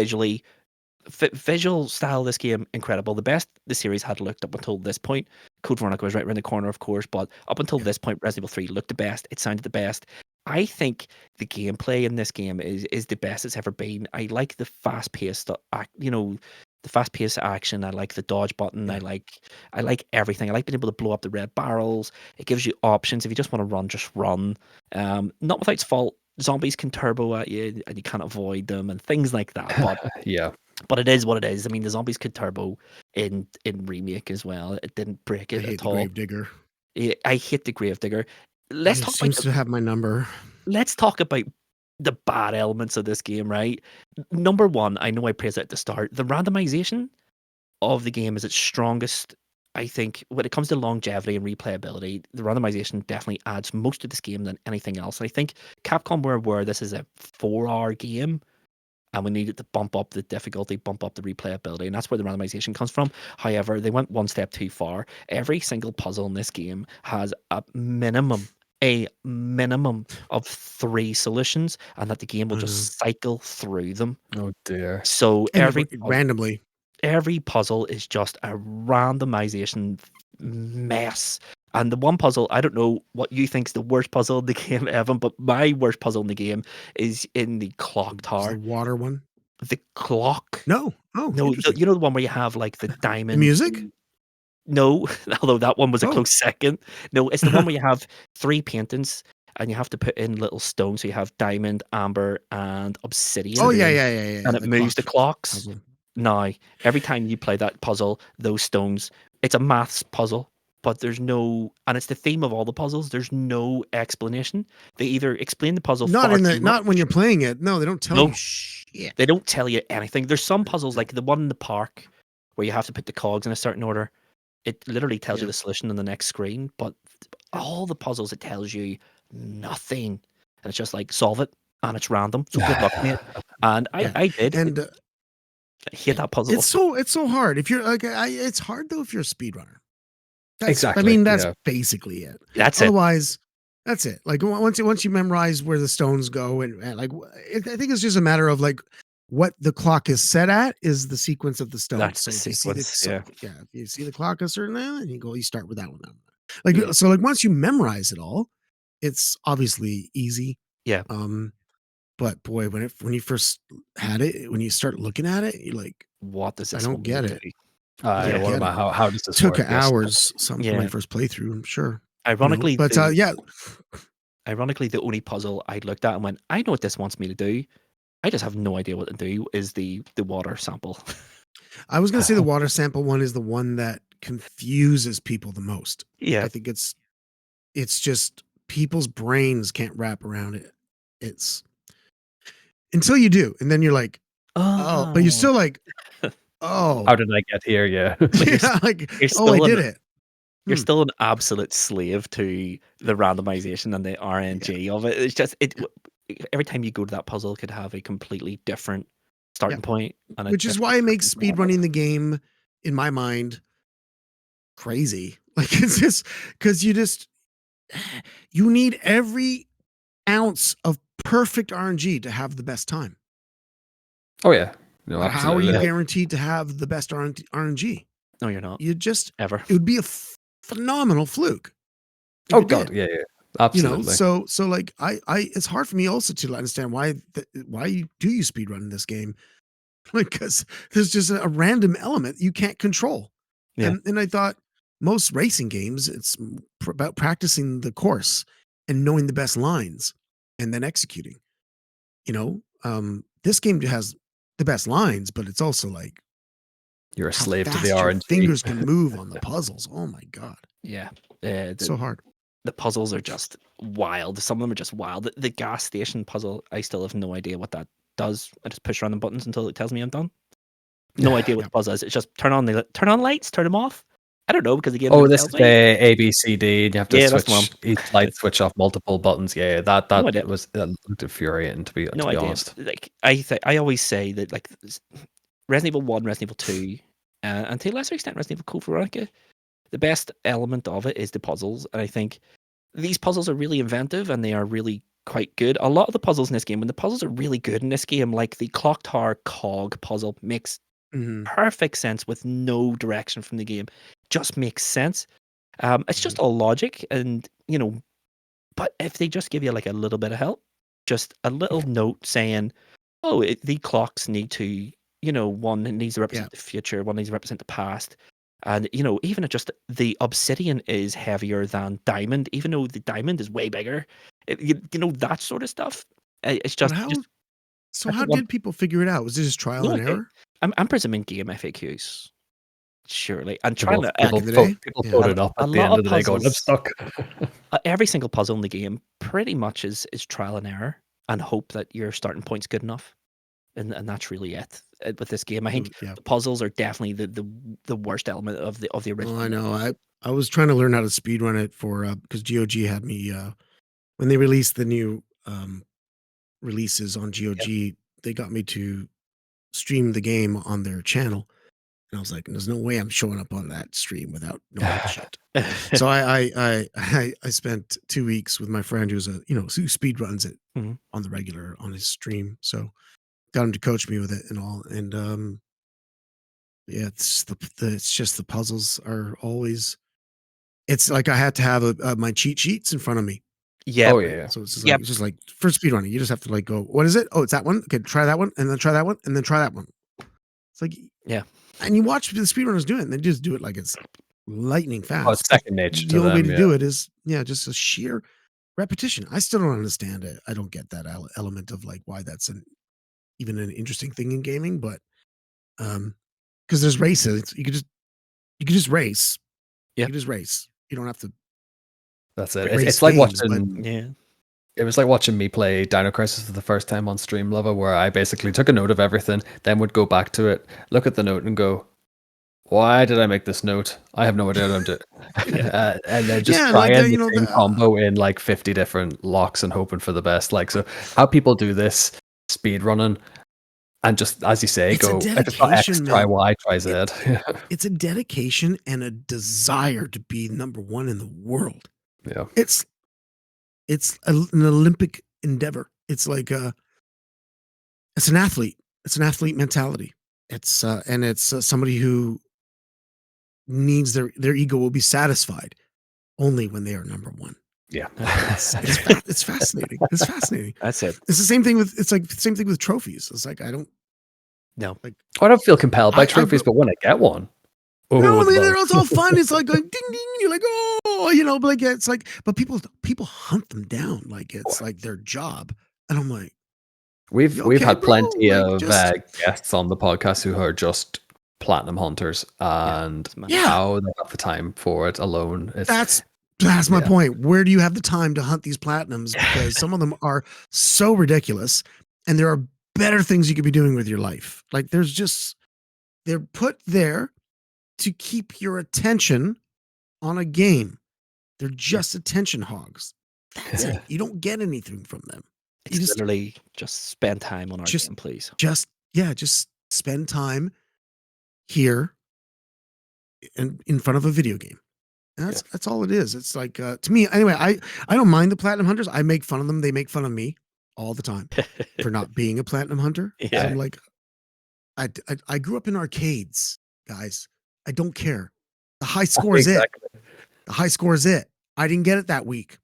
visual style of this game incredible. The best the series had looked up until this point. Code Veronica was right around the corner, of course, but up until this point, Resident Evil 3 looked the best. It sounded the best. I think the gameplay in this game is the best it's ever been. I like the fast paced, the fast paced action. I like the dodge button. Yeah. I like everything. I like being able to blow up the red barrels. It gives you options. If you just want to run, just run. Not without its fault. Zombies can turbo at you, and you can't avoid them, and things like that. Yeah. But it is what it is. I mean, the zombies could turbo in remake as well. It didn't break I it hate at the all. Gravedigger. I hate the Gravedigger. Let's He talk about seems to have my number. let's talk about the bad elements of this game, right? Number one, I know I praised it at the start. The randomization of the game is its strongest. I think when it comes to longevity and replayability, the randomization definitely adds most to this game than anything else. I think Capcom were aware this is a 4-hour game and we needed to bump up the difficulty, bump up the replayability, and that's where the randomization comes from. However, they went one step too far. Every single puzzle in this game has a minimum of 3 solutions, and that the game will just cycle through them. Oh dear. So And randomly. every puzzle is just a randomization mess. And the one puzzle, I don't know what you think's the worst puzzle in the game, Evan, but my worst puzzle in the game is in the clock Is tower. the water one? The clock. No. Oh, No, interesting. you know the one where you have like the The diamond. music? No, although that one was a Oh. close second. No, it's the one where you have 3 paintings and you have to put in little stones. So you have diamond, amber, and obsidian. Oh yeah. And it moves the clocks. puzzle. Now, every time you play that puzzle, those stones, it's a maths puzzle, but there's no, and it's the theme of all the puzzles. There's no explanation. They either explain the puzzle Not too not when much. you're playing it. No, they don't tell No. you shit. They don't tell you anything. There's some puzzles like the one in the park where you have to put the cogs in a certain order. It literally tells you Yeah. the solution on the next screen, but all the puzzles it tells you nothing. And it's just like solve it, and it's random. So good luck, mate. And I did. And I hate that puzzle. it's so hard. If you're like, it's hard though if you're a speedrunner. Exactly, I mean, that's yeah. basically it. That's it. Otherwise, that's it. Like once you memorize where the stones go, and like I think it's just a matter of like what the clock is set at is the sequence of the stones. That's the if you sequence, see yeah. if you see the clock a certain and you start with that one. Like so, like once you memorize it all, it's obviously easy. Yeah. But boy, when you first had it, when you start looking at it, you're like, What does this? I don't get it. Yeah, what am I? How does this Took work? Yes. hours. For my first playthrough, I'm sure. Ironically, but yeah. Ironically, the only puzzle I looked at and went, I know what this wants me to do. I just have no idea what to do. Is the water sample? I was gonna say the water sample one is the one that confuses people the most. Yeah. I think it's just people's brains can't wrap around it. It's until you do, and then you're like, oh, but you're still like, oh, How did I get here? Yeah. yeah, like, you're oh, I still did it. You're still an absolute slave to the randomization and the RNG of it. It's just every time you go to that puzzle, it could have a completely different starting point, and which is why it makes speedrunning the game, in my mind, crazy. Like it's just because you need every ounce of perfect RNG to have the best time. Oh yeah. No, How are you absolutely. guaranteed to have the best RNG? No, you're not. You just Ever. It would be a phenomenal fluke. if Oh you god, did. yeah, absolutely. So like I it's hard for me also to understand why you speedrun in this game, because there's just a random element you can't control. Yeah. And I thought most racing games, it's about practicing the course and knowing the best lines and then executing. This game has the best lines, but it's also like You're a how slave to fast the your RNG. fingers can move on the puzzles. Oh my god, Yeah. it's so hard. The puzzles are just wild. Some of them are just wild. The gas station puzzle, I still have no idea what that does. I just push random buttons until it tells me I'm done. No idea what the puzzle is. It's just turn on lights, turn them off. I don't know, because the game never This tells is me. A, B, C, D. And you have to that's the one. switch each light, switch off multiple buttons. Yeah, that No idea. was infuriating to be No be idea. honest. Like I always say that like Resident Evil 1, Resident Evil 2, and to a lesser extent Resident Evil Code Veronica, the best element of it is the puzzles, and I think these puzzles are really inventive and they are really quite good. A lot of the puzzles in this game, when the puzzles are really good in this game, like the Clock Tower cog puzzle, makes perfect sense with no direction from the game. Just makes sense. It's just all logic, and But if they just give you like a little bit of help, just a little note saying, "Oh, the clocks need to, one needs to represent the future, one needs to represent the past," and even just the obsidian is heavier than diamond, even though the diamond is way bigger. That sort of stuff. It's But just, you just so I how think one. did people figure it out? Was it just trial No, and error I'm presuming game FAQs, surely, and trying People, to. back people, in the vote, day? people Yeah. voted up A at the lot end of of the day going, I'm puzzles. stuck. Every single puzzle in the game pretty much is trial and error and hope that your starting point's good enough, and that's really it with this game. I think Yeah. the puzzles are definitely the worst element of the Oh, original. I know. I was trying to learn how to speedrun it for because GOG had me when they released the new releases on GOG, they got me to stream the game on their channel. And I was like, there's no way I'm showing up on that stream without knowing shit. So I spent 2 weeks with my friend who's who speed runs it Mhm. on the regular on his stream. So got him to coach me with it and all. And yeah, it's just the puzzles are always. It's like I had to have my cheat sheets in front of me. Yeah, Oh, yeah. So it's Yep. just like for speedrunning, you just have to like go, what is it? Oh, it's that one. Okay, try that one, and then try that one, and then try that one. It's like, Yeah. and you watch the speedrunners do it, and they just do it like it's lightning fast. Oh, it's second nature The to only way them, to do it is just a sheer repetition. I still don't understand it. I don't get that element of like why that's even an interesting thing in gaming, but because there's races, you could just race. Yeah. You can just race. You don't have to. That's it. Race It's like games, watching. Yeah. It was like watching me play Dino Crisis for the first time on stream, Luvva, where I basically took a note of everything, then would go back to it, look at the note, and go, "Why did I make this note? I have no idea what I'm doing." And then just trying the same combo in like 50 different locks and hoping for the best. Like, so how people do this speed running, and just as you say, It's a go if it's not X, dedication, try man. Y, try Z. It's a dedication and a desire to be number one in the world. Yeah. It's an Olympic endeavor. It's like it's an athlete. It's an athlete mentality. It's and it's somebody who needs their ego will be satisfied only when they are number one. Yeah. It's fascinating. It's fascinating. That's it. It's the same thing with the same thing with trophies. It's like I don't I don't feel compelled by trophies, but when I get one, no, I mean it's all fun. It's like ding ding. You're like, oh, but like it's like, but people hunt them down like it's like their job, and I'm like, we've had plenty of guests on the podcast who are just platinum hunters, and how they have the time for it alone. That's my point. Where do you have the time to hunt these platinums? Because some of them are so ridiculous, and there are better things you could be doing with your life. Like they're put there to keep your attention on a game. They're just attention hogs. That's it. You don't get anything from them. It's literally just spend time on our game, please. Just spend time here and in front of a video game. And that's all it is. It's like to me anyway. I don't mind the platinum hunters. I make fun of them. They make fun of me all the time for not being a platinum hunter. Yeah. I'm like, I grew up in arcades, guys. I don't care. The high score is it. The high score is it. I didn't get it that week.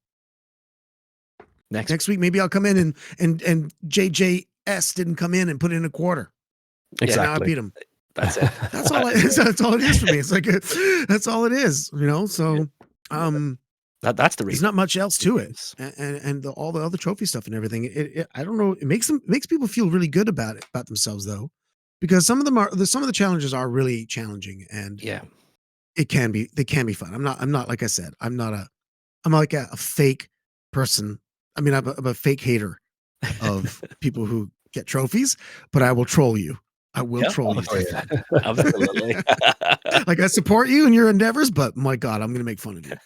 Next week, maybe I'll come in and JJS didn't come in and put in a quarter. Exactly. Yeah, now I beat him. That's it. That's all. That's all it is for me. It's like that's all it is. So that's the reason. There's not much else to it, and all the other trophy stuff and everything. I don't know. It makes people feel really good about themselves though, because some of the challenges are really challenging, and they can be fun. I'm not like I said. I'm like a fake person. I mean, I'm a fake hater of people who get trophies, but I will troll you. I will troll you. Absolutely. Like I support you in your endeavors, but my God, I'm going to make fun of you.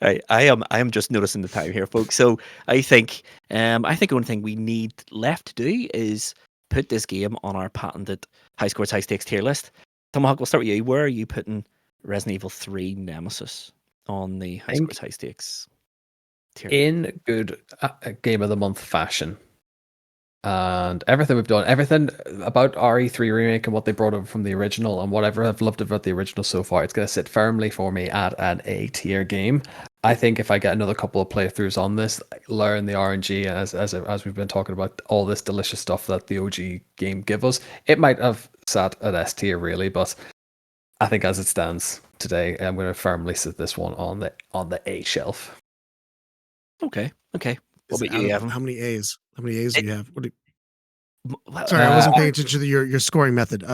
I am just noticing the time here, folks. So I think the only thing we need left to do is put this game on our patented high scores, high stakes tier list. Tomahawk, we'll start with you. Where are you putting Resident Evil 3 Nemesis on the high scores, high stakes tier? In good game of the month fashion. And everything we've done, everything about RE3 Remake and what they brought over from the original and whatever I've loved about the original so far, it's going to sit firmly for me at an A tier game. I think if I get another couple of playthroughs on this, learn the RNG, as we've been talking about all this delicious stuff that the OG game give us, it might have sat at S tier really, but I think as it stands today, I'm going to firmly sit this one on the A shelf. Okay. Is What it about you, Evan? how many A's? How many A's do you have? Well, Sorry, I wasn't paying attention to your scoring method.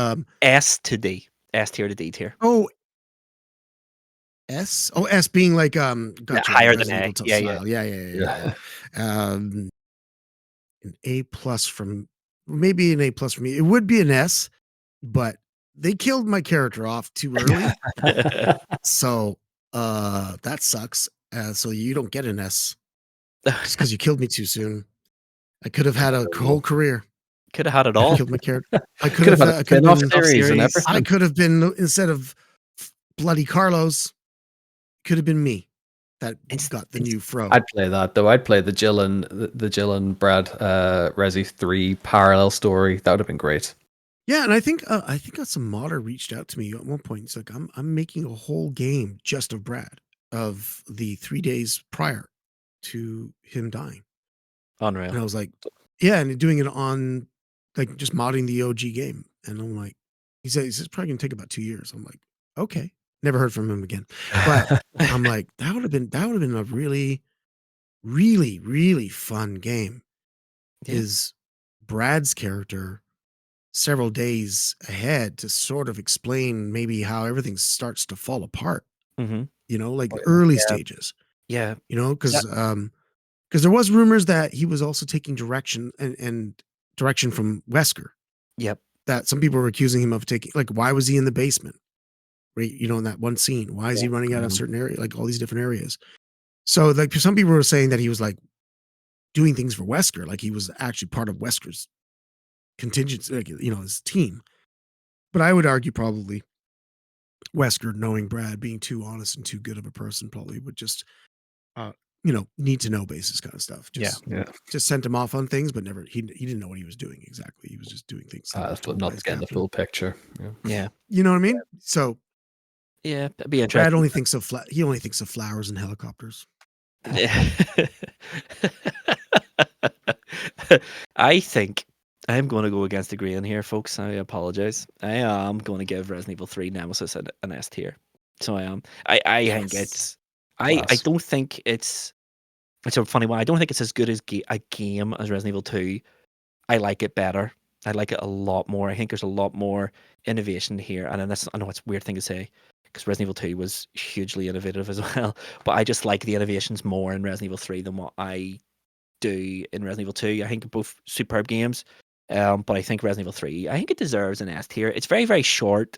S to D. S tier to D tier. Oh, S. Oh, S being like gotcha, higher like than Resident A. Evil Yeah. style. Yeah. An A plus from maybe an A plus for me. It would be an S, but they killed my character off too early, so that sucks. So you don't get an S just because you killed me too soon. I could have had a whole career. Could have had it I all. killed my character. I Could have had a spin-off been. series and everything. I could have been instead of bloody Carlos. Could have been me that got the new fro. I'd play that though. I'd play the Jill and Brad Resi 3 parallel story. That would have been great. Yeah, and I think some modder reached out to me at one point. It's like I'm making a whole game just of Brad of the 3 days prior to him dying. Unreal. And I was like, yeah, and doing it on like just modding the OG game. And I'm like, he says it's probably gonna take about 2 years. I'm like, okay. Never heard from him again. But I'm like, that would have been a really, really, really fun game. Yeah. Is Brad's character several days ahead to sort of explain maybe how everything starts to fall apart. Mm-hmm. You know, like early stages. Yeah. You know, because there was rumors that he was also taking direction and direction from Wesker. Yep. That some people were accusing him of taking, like, why was he in the basement? Right, you know, in that one scene, why is he running out of certain area, like all these different areas? So, like, some people were saying that he was like doing things for Wesker, like he was actually part of Wesker's contingency, like, you know, his team. But I would argue probably Wesker, knowing Brad, being too honest and too good of a person, probably would just, you know, need to know basis kind of stuff. Just sent him off on things, but never he didn't know what he was doing exactly. He was just doing things. Not getting the full picture. Yeah. You know what I mean? So yeah, that'd be interesting. Brad only thinks of he only thinks of flowers and helicopters. I think I'm going to go against the grain here, folks. I apologize. I am going to give Resident Evil 3 Nemesis an S tier. So I am. I think it's. I don't think it's. It's a funny one. I don't think it's as good as a game as Resident Evil 2. I like it better. I like it a lot more. I think there's a lot more innovation here. And I know it's a weird thing to say because Resident Evil 2 was hugely innovative as well. But I just like the innovations more in Resident Evil 3 than what I do in Resident Evil 2. I think they're both superb games. But I think Resident Evil 3, I think it deserves an S tier. It's very, very short,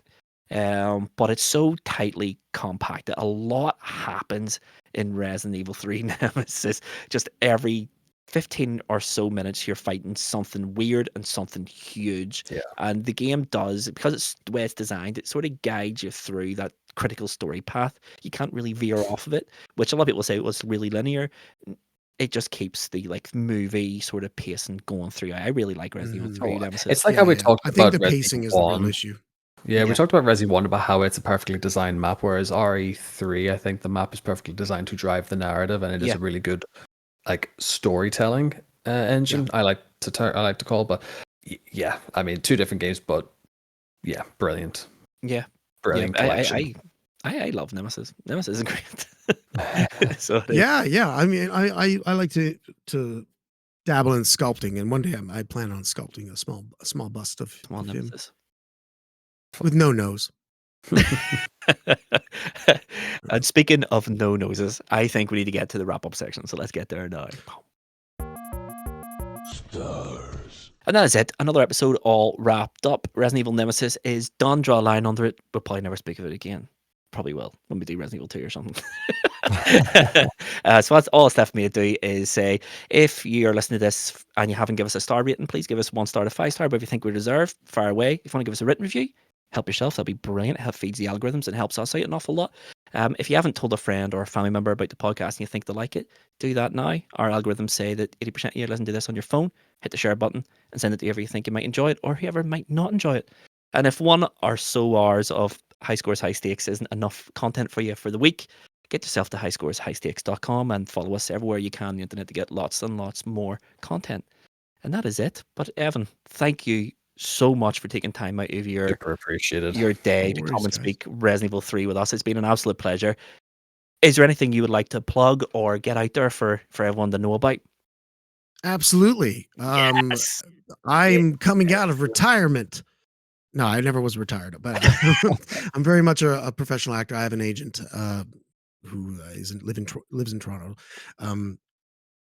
but it's so tightly compacted. A lot happens in Resident Evil 3 Nemesis. Just every 15 or so minutes, you're fighting something weird and something huge. Yeah. And the game does, because it's the way it's designed, it sort of guides you through that critical story path. You can't really veer off of it, which a lot of people say it was really linear. It just keeps the like movie sort of pacing going through. I really like Resident Evil 3 Nemesis. It's like how we talked about. I think the pacing is the real issue. Yeah, we talked about Resi 1 about how it's a perfectly designed map, whereas RE3, I think the map is perfectly designed to drive the narrative, and it is a really good like storytelling engine. I like to call, but yeah, I mean 2 different games, but yeah, brilliant. Yeah, brilliant collection. I love Nemesis. Nemesis is great. So yeah. I mean, I like to dabble in sculpting, and one day I plan on sculpting a small bust of him Nemesis with no nose. And speaking of no noses, I think we need to get to the wrap up section. So let's get there now. Stars. And that is it. Another episode all wrapped up. Resident Evil Nemesis is done. Draw a line under it. We'll probably never speak of it again. Probably will when we do Resident Evil 2 or something. So that's all that's left for me to do is say, if you're listening to this and you haven't given us a star rating, please give us 1 star to 5 star, whatever you think we deserve. Fire away. If you want to give us a written review, help yourself. That'd be brilliant. It feeds the algorithms and helps us out an awful lot. If you haven't told a friend or a family member about the podcast and you think they like it, do that now. Our algorithms say that 80% of you listen to this on your phone. Hit the share button and send it to whoever you think you might enjoy it or whoever might not enjoy it. And if 1 or so hours of high scores, high stakes isn't enough content for you for the week, get yourself to highscoreshighstakes.com and follow us everywhere you can on the internet to get lots and lots more content. And that is it. But Evan, thank you so much for taking time out of Super appreciated. your day No to worries, come and guys. speak Resident Evil 3 with us. It's been an absolute pleasure. Is there anything you would like to plug or get out there for everyone to know about? Absolutely. Yes. I'm coming out of retirement. No, I never was retired, but I'm very much a professional actor. I have an agent who lives in Toronto.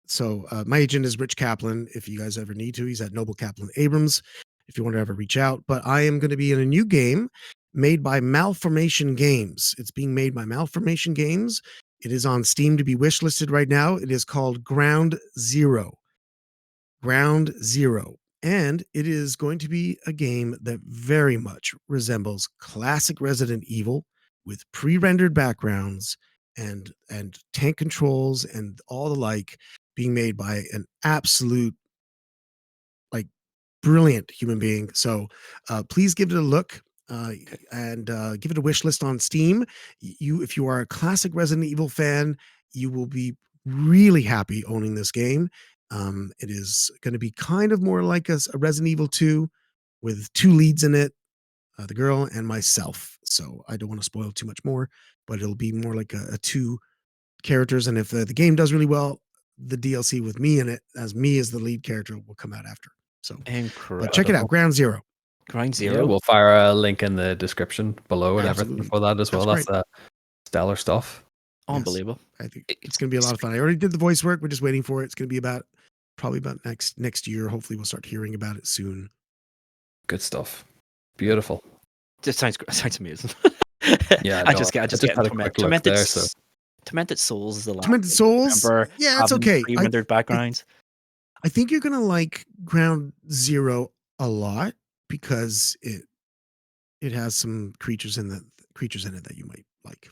So my agent is Rich Kaplan. If you guys ever need to, he's at Noble Kaplan Abrams. If you want to ever reach out, but I am going to be in a new game made by Malformation Games. It's being made by Malformation Games. It is on Steam to be wishlisted right now. It is called Ground Zero. Ground Zero. And it is going to be a game that very much resembles classic Resident Evil with pre-rendered backgrounds and tank controls and all the like, being made by an absolute like brilliant human being. So please give it a look and give it a wish list on Steam. If you are a classic Resident Evil fan, you will be really happy owning this game. It is going to be kind of more like a Resident Evil 2 with two leads in it, the girl and myself. So I don't want to spoil too much more, but it'll be more like a two characters. And if the game does really well, the DLC with me in it, as me as the lead character, will come out after. So, Incredible. but check it out, Ground Zero. Ground Yeah, Zero. we'll fire a link in the description below and Absolutely. everything for that as well. That's That's stellar stuff. Unbelievable. I think it's going to be a lot of fun. I already did the voice work. We're just waiting for it. It's going to be probably about next year. Hopefully we'll start hearing about it soon. Good stuff. Beautiful. It sounds amazing. Yeah, I just get had a quick look there. So Tormented Souls is the last. Tormented Souls? Yeah, it's okay. Pre-rendered backgrounds. I think you're going to like Ground Zero a lot because it has some creatures in it that you might like.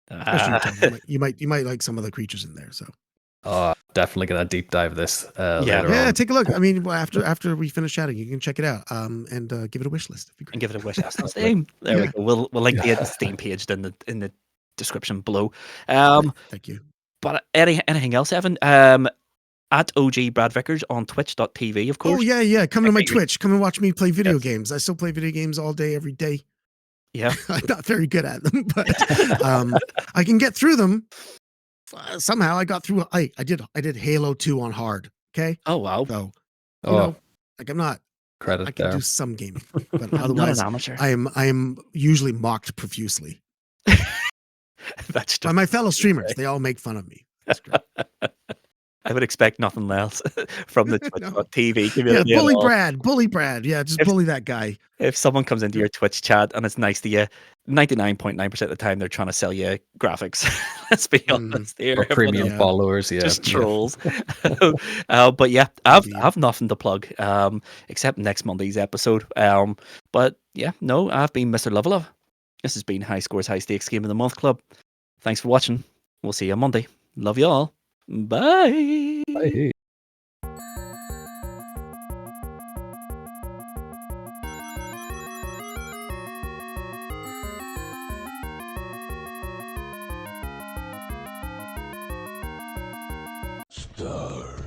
Especially you might like some of the creatures in there. So definitely gonna deep dive this Yeah. later on. take a look. I mean, after we finish chatting, you can check it out and give it a wish list. And give it a wish list on Steam. There we go. We'll link the Steam page in the description below. Thank you. But anything else, Evan? At OG Brad Vickers on twitch.tv, of course. Oh yeah. Come to my Twitch. Come and watch me play video games. I still play video games all day, every day. Yeah. I'm not very good at them, but I can get through them. Somehow I got through. I did Halo 2 on hard. Okay. Oh wow. So you know, like I'm not. Credit I can there. do some gaming, but Not otherwise, an amateur. I am usually mocked profusely That's by my fellow streamers. They all make fun of me. That's great. I would expect nothing else from the Twitch.tv community. Yeah, bully Brad. Yeah, just bully that guy. If someone comes into your Twitch chat and it's nice to you, 99.9% of the time they're trying to sell you graphics. Let's be honest here. Or premium followers, just trolls. But yeah, I've nothing to plug except next Monday's episode. But yeah, no, I've been Mr. Love. This has been High Scores High Stakes Game of the Month Club. Thanks for watching. We'll see you on Monday. Love you all. Bye. Bye. Stars.